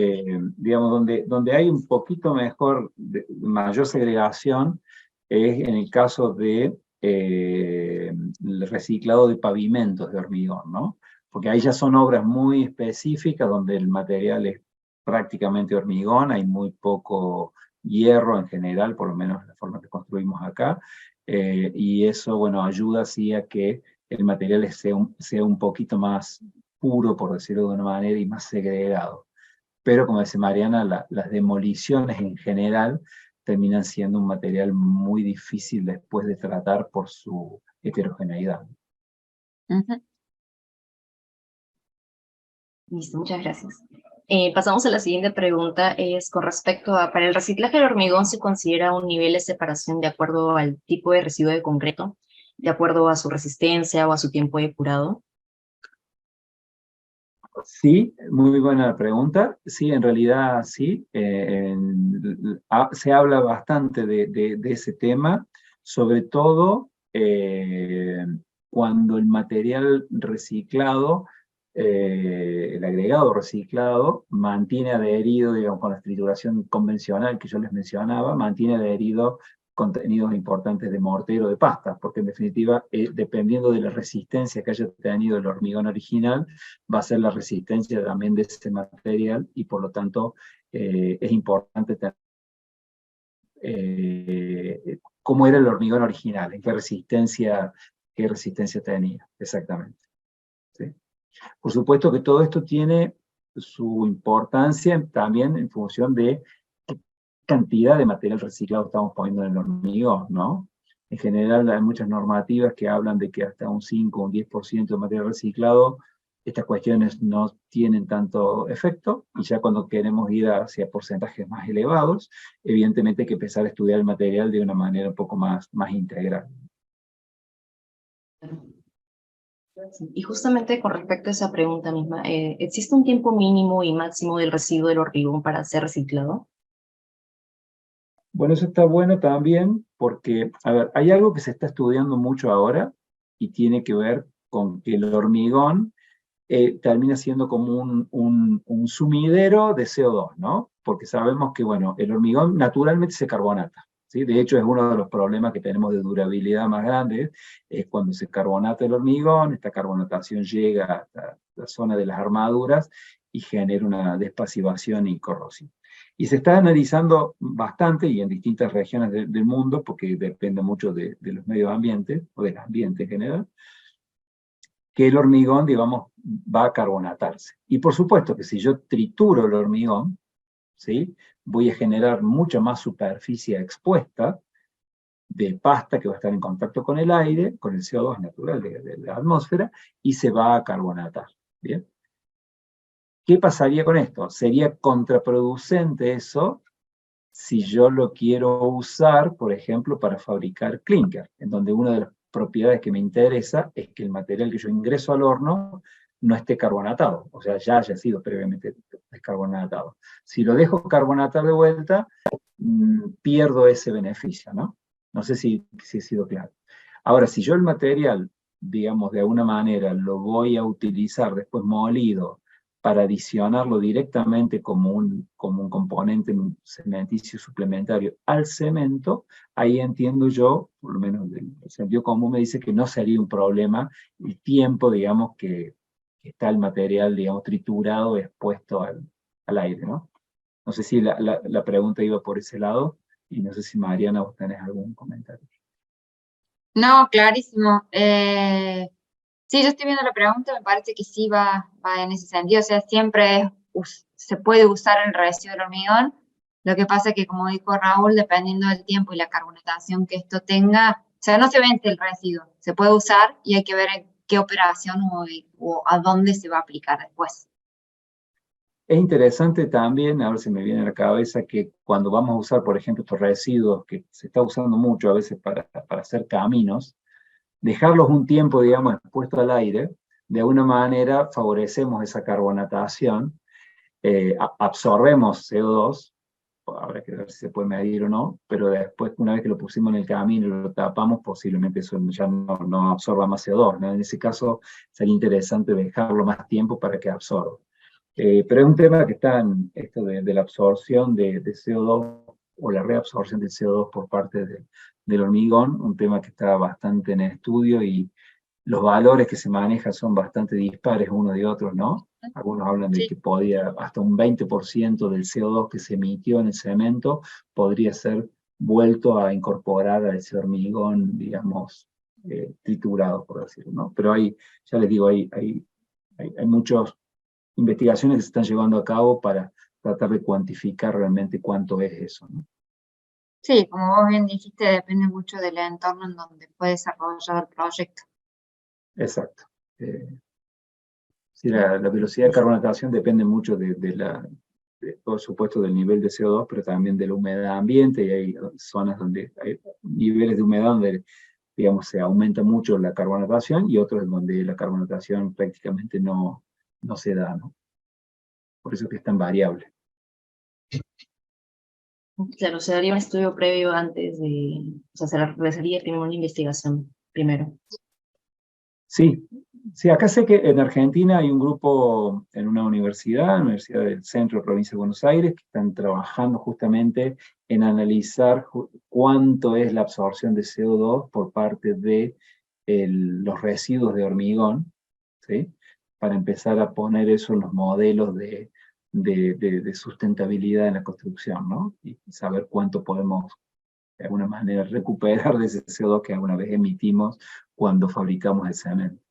C: Digamos, donde hay un poquito mayor segregación es en el caso de el reciclado de pavimentos de hormigón, ¿no? Porque ahí ya son obras muy específicas donde el material es prácticamente hormigón, hay muy poco hierro en general, por lo menos en la forma que construimos acá, y eso, bueno, ayuda así a que el material sea un poquito más puro, por decirlo de una manera, y más segregado. Pero, como dice Mariana, las demoliciones en general terminan siendo un material muy difícil después de tratar por su heterogeneidad.
E: Listo, muchas gracias. Pasamos a la siguiente pregunta, es con respecto a, ¿para el reciclaje del hormigón se considera un nivel de separación de acuerdo al tipo de residuo de concreto, de acuerdo a su resistencia o a su tiempo depurado?
C: Sí, muy buena pregunta. Sí, en realidad sí. Se habla bastante de ese tema, sobre todo cuando el material reciclado, el agregado reciclado, mantiene adherido, digamos, con la trituración convencional que yo les mencionaba, mantiene adherido contenidos importantes de mortero de pasta, porque en definitiva, dependiendo de la resistencia que haya tenido el hormigón original, va a ser la resistencia también de ese material, y por lo tanto es importante tener cómo era el hormigón original, en qué resistencia tenía, exactamente. ¿Sí? Por supuesto que todo esto tiene su importancia también en función de qué cantidad de material reciclado estamos poniendo en el hormigón, ¿no? En general hay muchas normativas que hablan de que hasta un 5 o un 10% de material reciclado, estas cuestiones no tienen tanto efecto, y ya cuando queremos ir hacia porcentajes más elevados, evidentemente hay que empezar a estudiar el material de una manera un poco más integral.
E: Y justamente con respecto a esa pregunta misma, ¿existe un tiempo mínimo y máximo del residuo del hormigón para ser reciclado?
C: Bueno, eso está bueno también porque, a ver, hay algo que se está estudiando mucho ahora y tiene que ver con que el hormigón termina siendo como un sumidero de CO2, ¿no? Porque sabemos que, bueno, el hormigón naturalmente se carbonata, ¿sí? De hecho, es uno de los problemas que tenemos de durabilidad más grandes, es cuando se carbonata el hormigón, esta carbonatación llega hasta la zona de las armaduras y genera una despasivación y corrosión. Y se está analizando bastante y en distintas regiones del mundo, porque depende mucho de los medios ambientes, o del ambiente en general, que el hormigón, digamos, va a carbonatarse. Y por supuesto que si yo trituro el hormigón, ¿sí?, voy a generar mucha más superficie expuesta de pasta que va a estar en contacto con el aire, con el CO2 natural de la atmósfera, y se va a carbonatar. ¿Bien? ¿Qué pasaría con esto? Sería contraproducente eso si yo lo quiero usar, por ejemplo, para fabricar clinker, en donde una de las propiedades que me interesa es que el material que yo ingreso al horno no esté carbonatado, o sea, ya haya sido previamente descarbonatado. Si lo dejo carbonatar de vuelta, pierdo ese beneficio, ¿no? No sé si he sido claro. Ahora, si yo el material, digamos, de alguna manera lo voy a utilizar después molido para adicionarlo directamente como un componente cementicio suplementario al cemento, ahí entiendo yo, por lo menos el sentido común me dice que no sería un problema el tiempo, digamos, que está el material, digamos, triturado, expuesto al aire, ¿no? No sé si la pregunta iba por ese lado, y no sé si Mariana vos tenés algún comentario.
D: No, clarísimo. Sí, yo estoy viendo la pregunta, me parece que sí va en ese sentido, o sea, siempre se puede usar el residuo del hormigón. Lo que pasa es que, como dijo Raúl, dependiendo del tiempo y la carbonatación que esto tenga, o sea, no se vence el residuo, se puede usar y hay que ver en qué operación o a dónde se va a aplicar después.
C: Es interesante también, ahora se me viene a la cabeza, que cuando vamos a usar, por ejemplo, estos residuos que se está usando mucho a veces para hacer caminos, dejarlos un tiempo, digamos, expuestos al aire, de alguna manera favorecemos esa carbonatación, absorbemos CO2, habrá que ver si se puede medir o no, pero después, una vez que lo pusimos en el camino y lo tapamos, posiblemente eso ya no absorba más CO2, ¿no? En ese caso, sería interesante dejarlo más tiempo para que absorba. Pero es un tema que está en esto de la absorción de CO2 o la reabsorción del CO2 por parte del hormigón, un tema que está bastante en estudio y los valores que se manejan son bastante dispares unos de otros, ¿no? Algunos hablan de que podía, hasta un 20% del CO2 que se emitió en el cemento podría ser vuelto a incorporar a ese hormigón, digamos, triturado, por decirlo, ¿no? Pero ya les digo, hay muchas investigaciones que se están llevando a cabo para tratar de cuantificar realmente cuánto es eso, ¿no?
D: Sí, como vos bien dijiste, depende mucho del entorno en donde fue desarrollado el proyecto.
C: Exacto. Sí, la velocidad de carbonatación depende mucho por supuesto, del nivel de CO2, pero también de la humedad ambiente, y hay zonas donde hay niveles de humedad donde, digamos, se aumenta mucho la carbonatación, y otros donde la carbonatación prácticamente no se da, ¿no? Por eso que es tan variable.
E: Claro, se daría un estudio previo antes de, o sea, se realizaría primero una investigación primero.
C: Sí, acá sé que en Argentina hay un grupo en una universidad, la Universidad del Centro de Provincia de Buenos Aires, que están trabajando justamente en analizar cuánto es la absorción de CO2 por parte de los residuos de hormigón, ¿sí? Para empezar a poner eso en los modelos de sustentabilidad en la construcción, ¿no? Y saber cuánto podemos de alguna manera recuperar de ese CO2 que alguna vez emitimos cuando fabricamos el cemento.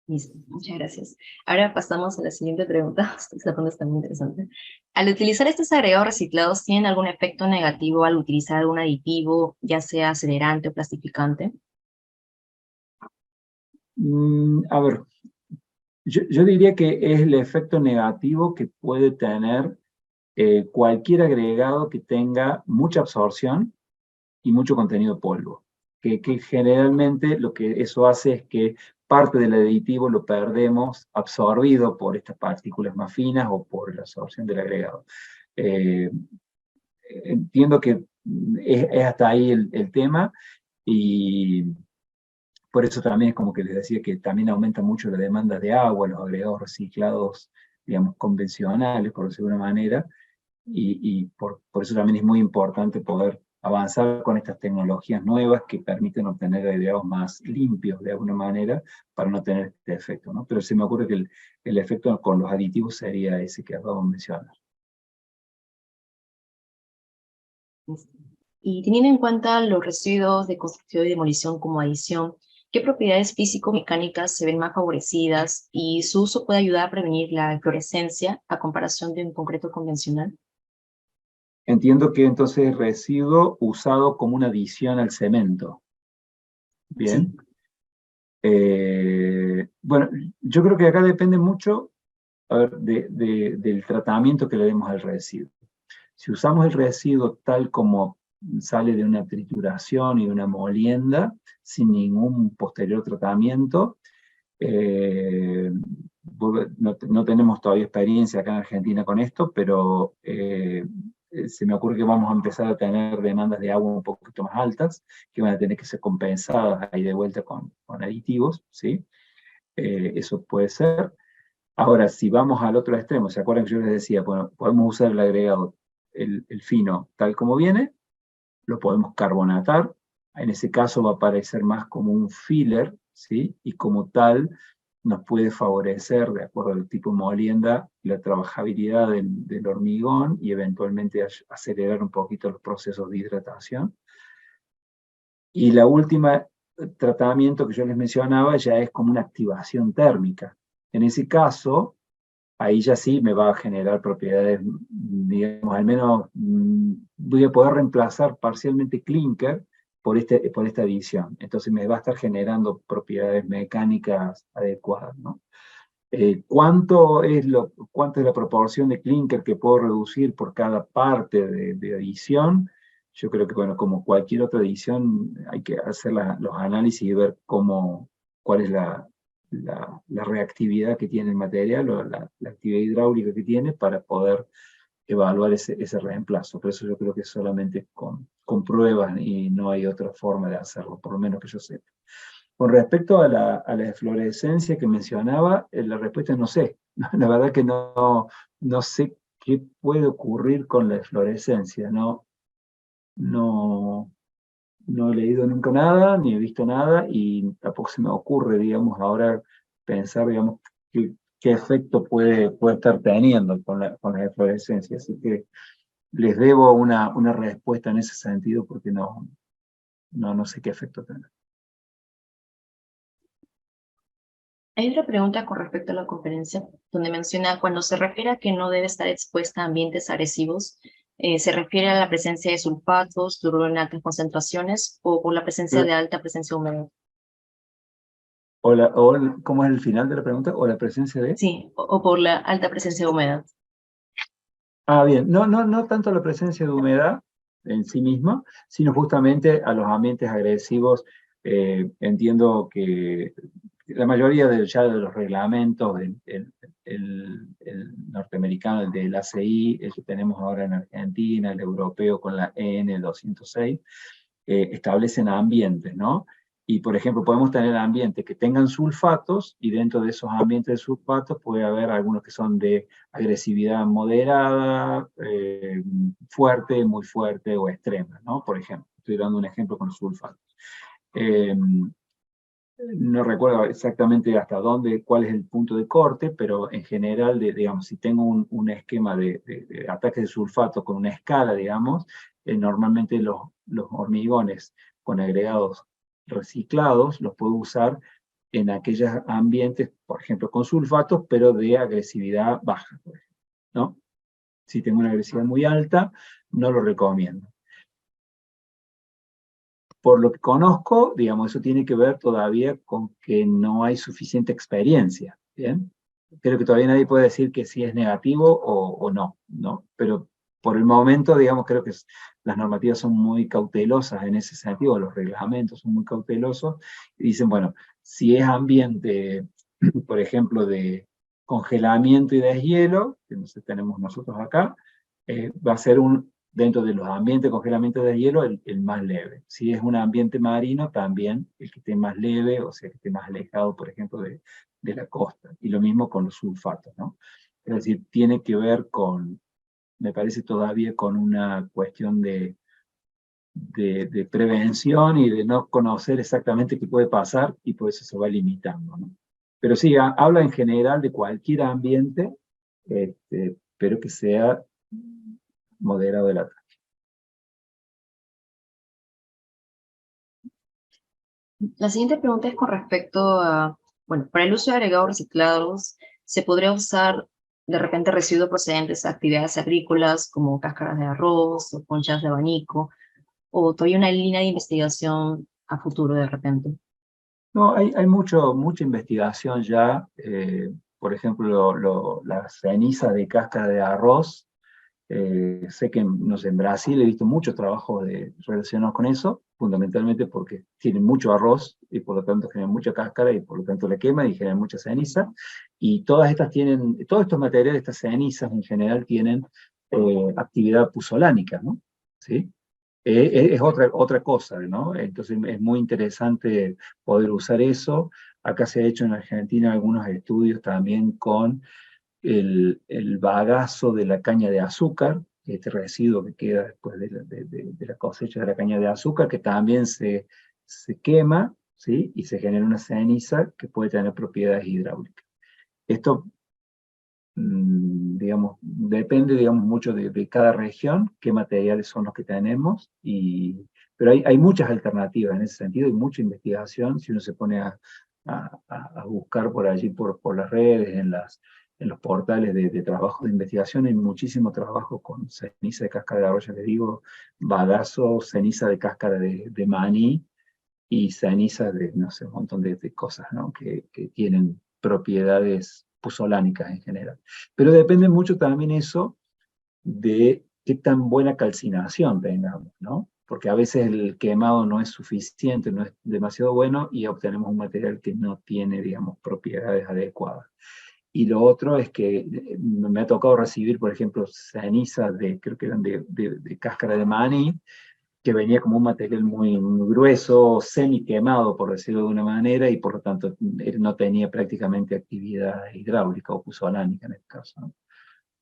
E: Listo, muchas gracias. Ahora pasamos a la siguiente pregunta. Esta pregunta está muy interesante. Al utilizar estos agregados reciclados, ¿tienen algún efecto negativo al utilizar algún aditivo, ya sea acelerante o plastificante?
C: A ver, yo diría que es el efecto negativo que puede tener cualquier agregado que tenga mucha absorción y mucho contenido de polvo. Que generalmente lo que eso hace es que parte del aditivo lo perdemos absorbido por estas partículas más finas o por la absorción del agregado. Entiendo que es hasta ahí el tema, y por eso también es como que les decía que también aumenta mucho la demanda de agua, los agregados reciclados, digamos, convencionales, por decirlo de una manera, y por eso también es muy importante poder avanzar con estas tecnologías nuevas que permiten obtener agregados más limpios de alguna manera para no tener este efecto, ¿no? Pero se me ocurre que el efecto con los aditivos sería ese que acabo de mencionar.
E: Y teniendo en cuenta los residuos de construcción y demolición como adición, ¿qué propiedades físico-mecánicas se ven más favorecidas y su uso puede ayudar a prevenir la eflorescencia a comparación de un concreto convencional?
C: Entiendo que entonces el residuo usado como una adición al cemento. Bien. Bueno, yo creo que acá depende mucho, a ver, del tratamiento que le demos al residuo. Si usamos el residuo tal como sale de una trituración y de una molienda, sin ningún posterior tratamiento, no tenemos todavía experiencia acá en Argentina con esto, pero se me ocurre que vamos a empezar a tener demandas de agua un poquito más altas, que van a tener que ser compensadas ahí de vuelta con aditivos, ¿sí? Eso puede ser. Ahora, si vamos al otro extremo, ¿se acuerdan que yo les decía? Bueno, podemos usar el agregado, el fino tal como viene, lo podemos carbonatar, en ese caso va a parecer más como un filler, ¿sí? Y como tal nos puede favorecer, de acuerdo al tipo de molienda, la trabajabilidad del hormigón y eventualmente acelerar un poquito los procesos de hidratación. Y la última tratamiento que yo les mencionaba ya es como una activación térmica. En ese caso, ahí ya sí me va a generar propiedades, digamos, al menos voy a poder reemplazar parcialmente clinker por esta adición. Entonces me va a estar generando propiedades mecánicas adecuadas, ¿no? ¿Cuánto es la proporción de clinker que puedo reducir por cada parte de adición? Yo creo que, bueno, como cualquier otra adición, hay que hacer los análisis y ver cuál es la reactividad que tiene el material o la actividad hidráulica que tiene para poder evaluar ese reemplazo. Por eso yo creo que solamente con pruebas y no hay otra forma de hacerlo, por lo menos que yo sepa. Con respecto a la eflorescencia que mencionaba, la respuesta es no sé. La verdad que no sé qué puede ocurrir con la eflorescencia. No he leído nunca nada, ni he visto nada, y tampoco se me ocurre, digamos, ahora pensar, digamos, qué efecto puede estar teniendo con la eflorescencia. Así que les debo una respuesta en ese sentido, porque no sé qué efecto tendrá.
E: Hay otra pregunta con respecto a la conferencia, donde menciona cuando se refiere a que no debe estar expuesta a ambientes agresivos, ¿se refiere a la presencia de sulfatos, cloruro en altas concentraciones o por la presencia de alta presencia de humedad?
C: ¿Cómo es el final de la pregunta? ¿O la presencia de?
E: Sí, o por la alta presencia de humedad.
C: Ah, bien. No tanto la presencia de humedad en sí misma, sino justamente a los ambientes agresivos. Entiendo que la mayoría ya de los reglamentos, el norteamericano, el del ACI, el que tenemos ahora en Argentina, el europeo con la EN 206, establecen ambientes, ¿no? Y, por ejemplo, podemos tener ambientes que tengan sulfatos, y dentro de esos ambientes de sulfatos puede haber algunos que son de agresividad moderada, fuerte, muy fuerte o extrema, ¿no? Por ejemplo, estoy dando un ejemplo con los sulfatos. No recuerdo exactamente hasta dónde, cuál es el punto de corte, pero en general, digamos, si tengo un esquema de ataque de sulfato con una escala, digamos, normalmente los hormigones con agregados reciclados los puedo usar en aquellos ambientes, por ejemplo, con sulfatos, pero de agresividad baja, por ejemplo, ¿no? Si tengo una agresividad muy alta, no lo recomiendo. Por lo que conozco, digamos, eso tiene que ver todavía con que no hay suficiente experiencia, ¿bien? Creo que todavía nadie puede decir que si es negativo o no, ¿no? Pero por el momento, digamos, creo que las normativas son muy cautelosas en ese sentido, los reglamentos son muy cautelosos, y dicen, bueno, si es ambiente, por ejemplo, de congelamiento y deshielo, que no sé, tenemos nosotros acá, va a ser dentro de los ambientes de congelamiento de hielo, el más leve. Si es un ambiente marino, también el que esté más leve, o sea, que esté más alejado, por ejemplo, de la costa. Y lo mismo con los sulfatos, ¿no? Es decir, tiene que ver con, me parece todavía con una cuestión de de prevención y de no conocer exactamente qué puede pasar, y por eso se va limitando, ¿no? Pero sí, habla en general de cualquier ambiente, pero que sea moderado el ataque.
E: La siguiente pregunta es con respecto a, bueno, para el uso de agregados reciclados, ¿se podría usar de repente residuos procedentes de actividades agrícolas como cáscaras de arroz o conchas de abanico? ¿O todavía una línea de investigación a futuro de repente?
C: No, hay mucha investigación ya. Por ejemplo, la ceniza de cáscara de arroz. Sé que no sé, en Brasil he visto muchos trabajos relacionados con eso, fundamentalmente porque tienen mucho arroz y por lo tanto generan mucha cáscara y por lo tanto la queman y generan mucha ceniza. Y todos estos materiales, estas cenizas en general tienen actividad puzolánica, ¿no? ¿Sí? Es otra cosa, ¿no? Entonces es muy interesante poder usar eso. Acá se ha hecho en Argentina algunos estudios también con el bagazo de la caña de azúcar, este residuo que queda después de la cosecha de la caña de azúcar, que también se quema, ¿sí? Y se genera una ceniza que puede tener propiedades hidráulicas. Esto, digamos, depende, digamos, mucho de cada región, qué materiales son los que tenemos, pero hay muchas alternativas en ese sentido, hay mucha investigación, si uno se pone a buscar por allí, por las redes, en los portales de trabajo de investigación, hay muchísimo trabajo con ceniza de cáscara de arroz, ya les digo, bagazo, ceniza de cáscara de maní, y cenizas de, no sé, un montón de cosas, ¿no? que tienen propiedades puzolánicas en general. Pero depende mucho también eso de qué tan buena calcinación tengamos, ¿no? Porque a veces el quemado no es suficiente, no es demasiado bueno y obtenemos un material que no tiene, digamos, propiedades adecuadas. Y lo otro es que me ha tocado recibir, por ejemplo, cenizas creo que eran de cáscara de maní, que venía como un material muy grueso, semi quemado, por decirlo de una manera, y por lo tanto no tenía prácticamente actividad hidráulica o puzolánica en este caso, ¿no?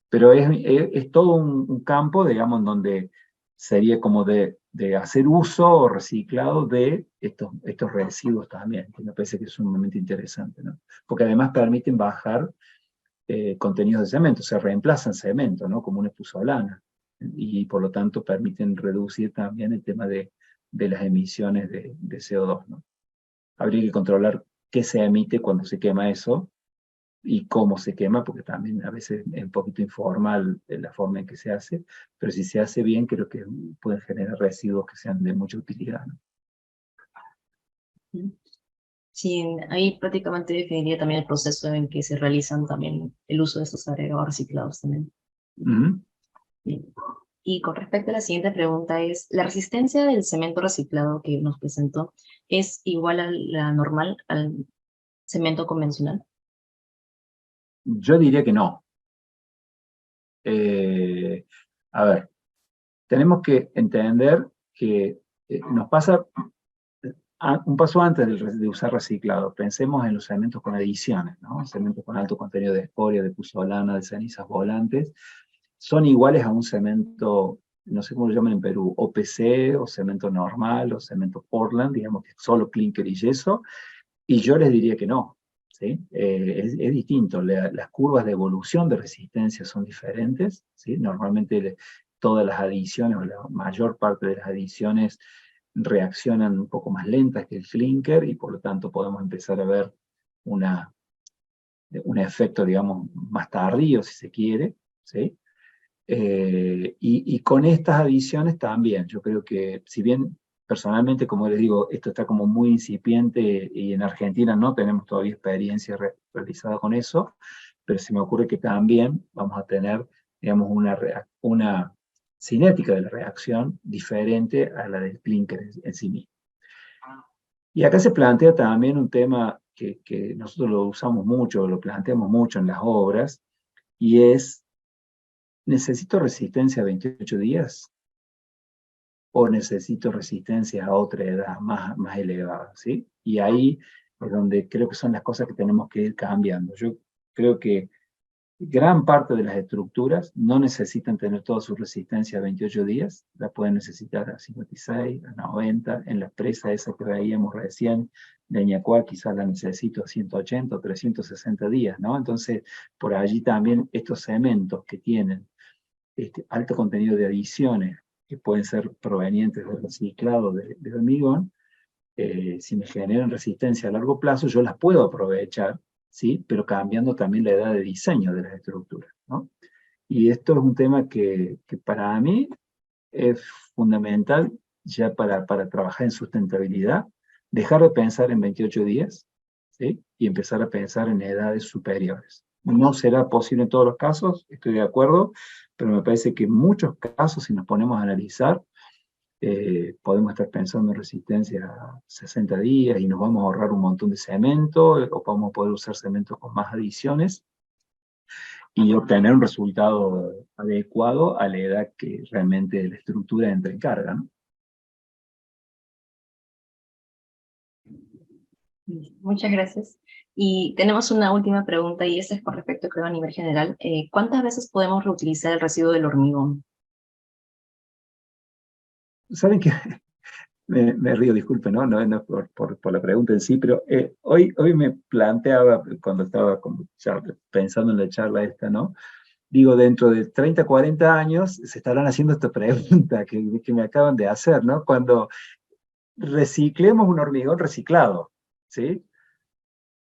C: Pero es todo un campo, digamos, en donde sería como de hacer uso o reciclado de estos residuos también, que me parece que es sumamente interesante, ¿no? Porque además permiten bajar contenidos de cemento, se reemplazan cemento, ¿no? Como una puzolana, y por lo tanto permiten reducir también el tema de las emisiones de CO2, ¿no? Habría que controlar qué se emite cuando se quema eso y cómo se quema, porque también a veces es un poquito informal la forma en que se hace, pero si se hace bien creo que pueden generar residuos que sean de mucha utilidad, ¿no?
E: Sí, ahí prácticamente definiría también el proceso en que se realizan también el uso de estos agregados reciclados también. Bien. Y con respecto a la siguiente pregunta es, ¿la resistencia del cemento reciclado que nos presentó es igual a la normal, al cemento convencional?
C: Yo diría que no. A ver, tenemos que entender que nos pasa un paso antes de usar reciclado. Pensemos en los cementos con adiciones, ¿no? Cementos con alto contenido de escoria, de puzolana, de cenizas volantes. Son iguales a un cemento, no sé cómo lo llaman en Perú, OPC, o cemento normal, o cemento Portland, digamos que es solo clinker y yeso. Y yo les diría que no, ¿sí? Es distinto. Las curvas de evolución de resistencia son diferentes, ¿sí? Normalmente todas las adiciones, o la mayor parte de las adiciones, reaccionan un poco más lentas que el clinker, y por lo tanto podemos empezar a ver un efecto, digamos, más tardío, si se quiere, ¿sí? Y con estas adiciones también, yo creo que si bien personalmente, como les digo, esto está como muy incipiente y en Argentina no tenemos todavía experiencia realizada con eso, pero se me ocurre que también vamos a tener, digamos, una cinética de la reacción diferente a la del clinker en sí mismo. Y acá se plantea también un tema que nosotros lo usamos mucho, lo planteamos mucho en las obras, y es: ¿necesito resistencia a 28 días? ¿O necesito resistencia a otra edad más elevada? ¿Sí? Y ahí es donde creo que son las cosas que tenemos que ir cambiando. Yo creo que Gran parte de las estructuras no necesitan tener toda su resistencia a 28 días, la pueden necesitar a 56, a 90, en la presa esa que veíamos recién, de Ñacuá quizás la necesito a 180 o 360 días, ¿no? Entonces, por allí también estos cementos que tienen alto contenido de adiciones, que pueden ser provenientes del reciclado de hormigón, si me generan resistencia a largo plazo, yo las puedo aprovechar, ¿sí? Pero cambiando también la edad de diseño de las estructuras, ¿no? Y esto es un tema que para mí es fundamental ya para trabajar en sustentabilidad, dejar de pensar en 28 días, ¿sí? Y empezar a pensar en edades superiores. No será posible en todos los casos, estoy de acuerdo, pero me parece que en muchos casos, si nos ponemos a analizar, podemos estar pensando en resistencia a 60 días y nos vamos a ahorrar un montón de cemento, o vamos a poder usar cemento con más adiciones y obtener un resultado adecuado a la edad que realmente la estructura entra en carga, ¿no?
E: Muchas gracias. Y tenemos una última pregunta, y esta es con respecto, creo, a nivel general. ¿Cuántas veces podemos reutilizar el residuo del hormigón?
C: ¿Saben qué? Me río, disculpe, ¿no? No por la pregunta en sí, pero hoy me planteaba, cuando estaba pensando en la charla esta, ¿no? Digo, dentro de 30, 40 años se estarán haciendo esta pregunta que me acaban de hacer, ¿no? Cuando reciclemos un hormigón reciclado, ¿sí?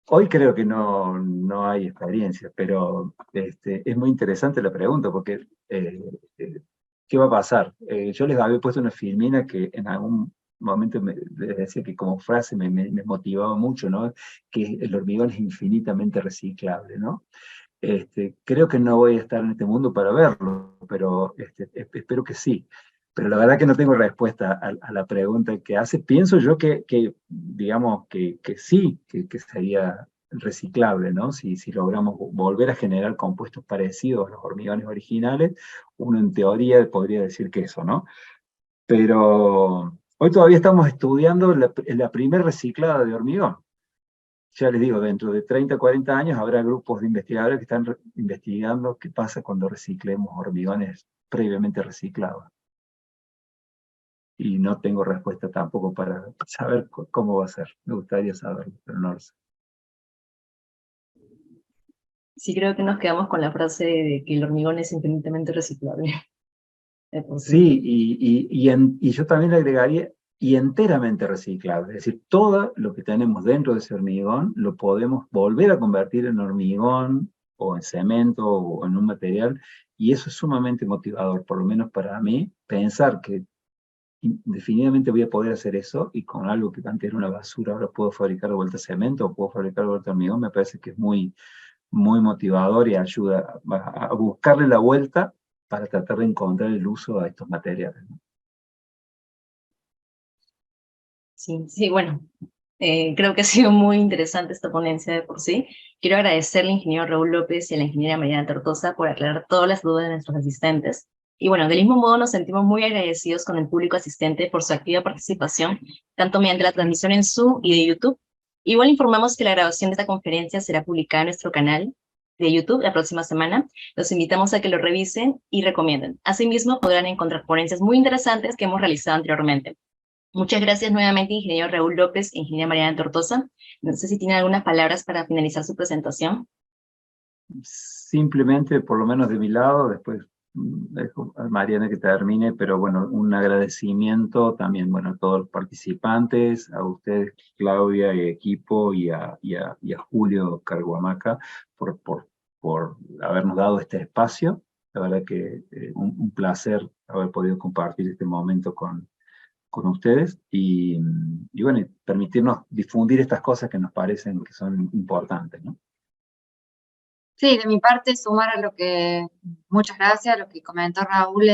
C: Hoy creo que no hay experiencia, pero es muy interesante la pregunta, porque ¿qué va a pasar? Yo les había puesto una filmina que en algún momento les decía que como frase me motivaba mucho, ¿no? Que el hormigón es infinitamente reciclable, ¿no? Creo que no voy a estar en este mundo para verlo, pero espero que sí. Pero la verdad que no tengo respuesta a la pregunta que hace. Pienso yo digamos, que sí, que sería reciclable, ¿no? Si logramos volver a generar compuestos parecidos a los hormigones originales, uno en teoría podría decir que eso, ¿no? Pero hoy todavía estamos estudiando la primer reciclada de hormigón. Ya les digo, dentro de 30, 40 años habrá grupos de investigadores que están investigando qué pasa cuando reciclemos hormigones previamente reciclados. Y no tengo respuesta tampoco para saber cómo va a ser. Me gustaría saberlo, pero no lo sé.
E: Sí, creo que nos quedamos con la frase de que el hormigón es infinitamente reciclable.
C: Sí, y yo también le agregaría, y enteramente reciclable. Es decir, todo lo que tenemos dentro de ese hormigón lo podemos volver a convertir en hormigón o en cemento o en un material, y eso es sumamente motivador, por lo menos para mí, pensar que definitivamente voy a poder hacer eso, y con algo que antes era una basura ahora puedo fabricar de vuelta cemento o puedo fabricar de vuelta hormigón. Me parece que es muy motivador y ayuda a buscarle la vuelta para tratar de encontrar el uso a estos materiales, ¿no?
E: Sí, sí, bueno, creo que ha sido muy interesante esta ponencia de por sí. Quiero agradecerle al ingeniero Raúl López y a la ingeniera Mariana Tortosa por aclarar todas las dudas de nuestros asistentes. Y bueno, del mismo modo nos sentimos muy agradecidos con el público asistente por su activa participación, tanto mediante la transmisión en Zoom y de YouTube. Igual informamos que la grabación de esta conferencia será publicada en nuestro canal de YouTube la próxima semana. Los invitamos a que lo revisen y recomienden. Asimismo, podrán encontrar ponencias muy interesantes que hemos realizado anteriormente. Muchas gracias nuevamente, ingeniero Raúl López e ingeniera Mariana Tortosa. No sé si tienen algunas palabras para finalizar su presentación.
C: Simplemente, por lo menos de mi lado, después dejo a Mariana que termine, pero bueno, un agradecimiento también, bueno, a todos los participantes, a ustedes, Claudia y equipo, y a Julio Carguamaca por habernos dado este espacio. La verdad que un placer haber podido compartir este momento con ustedes y bueno, y permitirnos difundir estas cosas que nos parecen que son importantes, ¿no?
D: Sí, de mi parte, sumar a muchas gracias, a lo que comentó Raúl,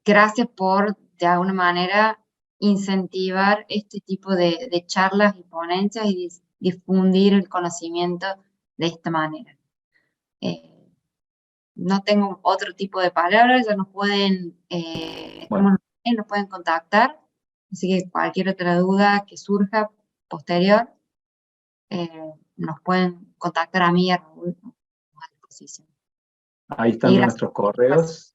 D: gracias por, de alguna manera, incentivar este tipo de charlas y ponencias y difundir el conocimiento de esta manera. No tengo otro tipo de palabras, ya nos pueden,
C: Bueno.
D: nos pueden contactar, así que cualquier otra duda que surja posterior, nos pueden contactar a mí y a Raúl. disposición.
C: Ahí están
D: Y gracias.
C: nuestros correos.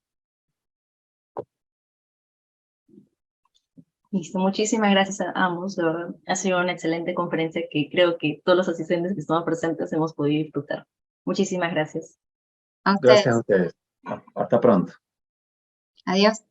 E: Listo, muchísimas gracias a ambos, de verdad. Ha sido una excelente conferencia que creo que todos los asistentes que estamos presentes hemos podido disfrutar. Muchísimas gracias.
D: A ustedes.
C: Gracias a ustedes. Hasta pronto.
D: Adiós.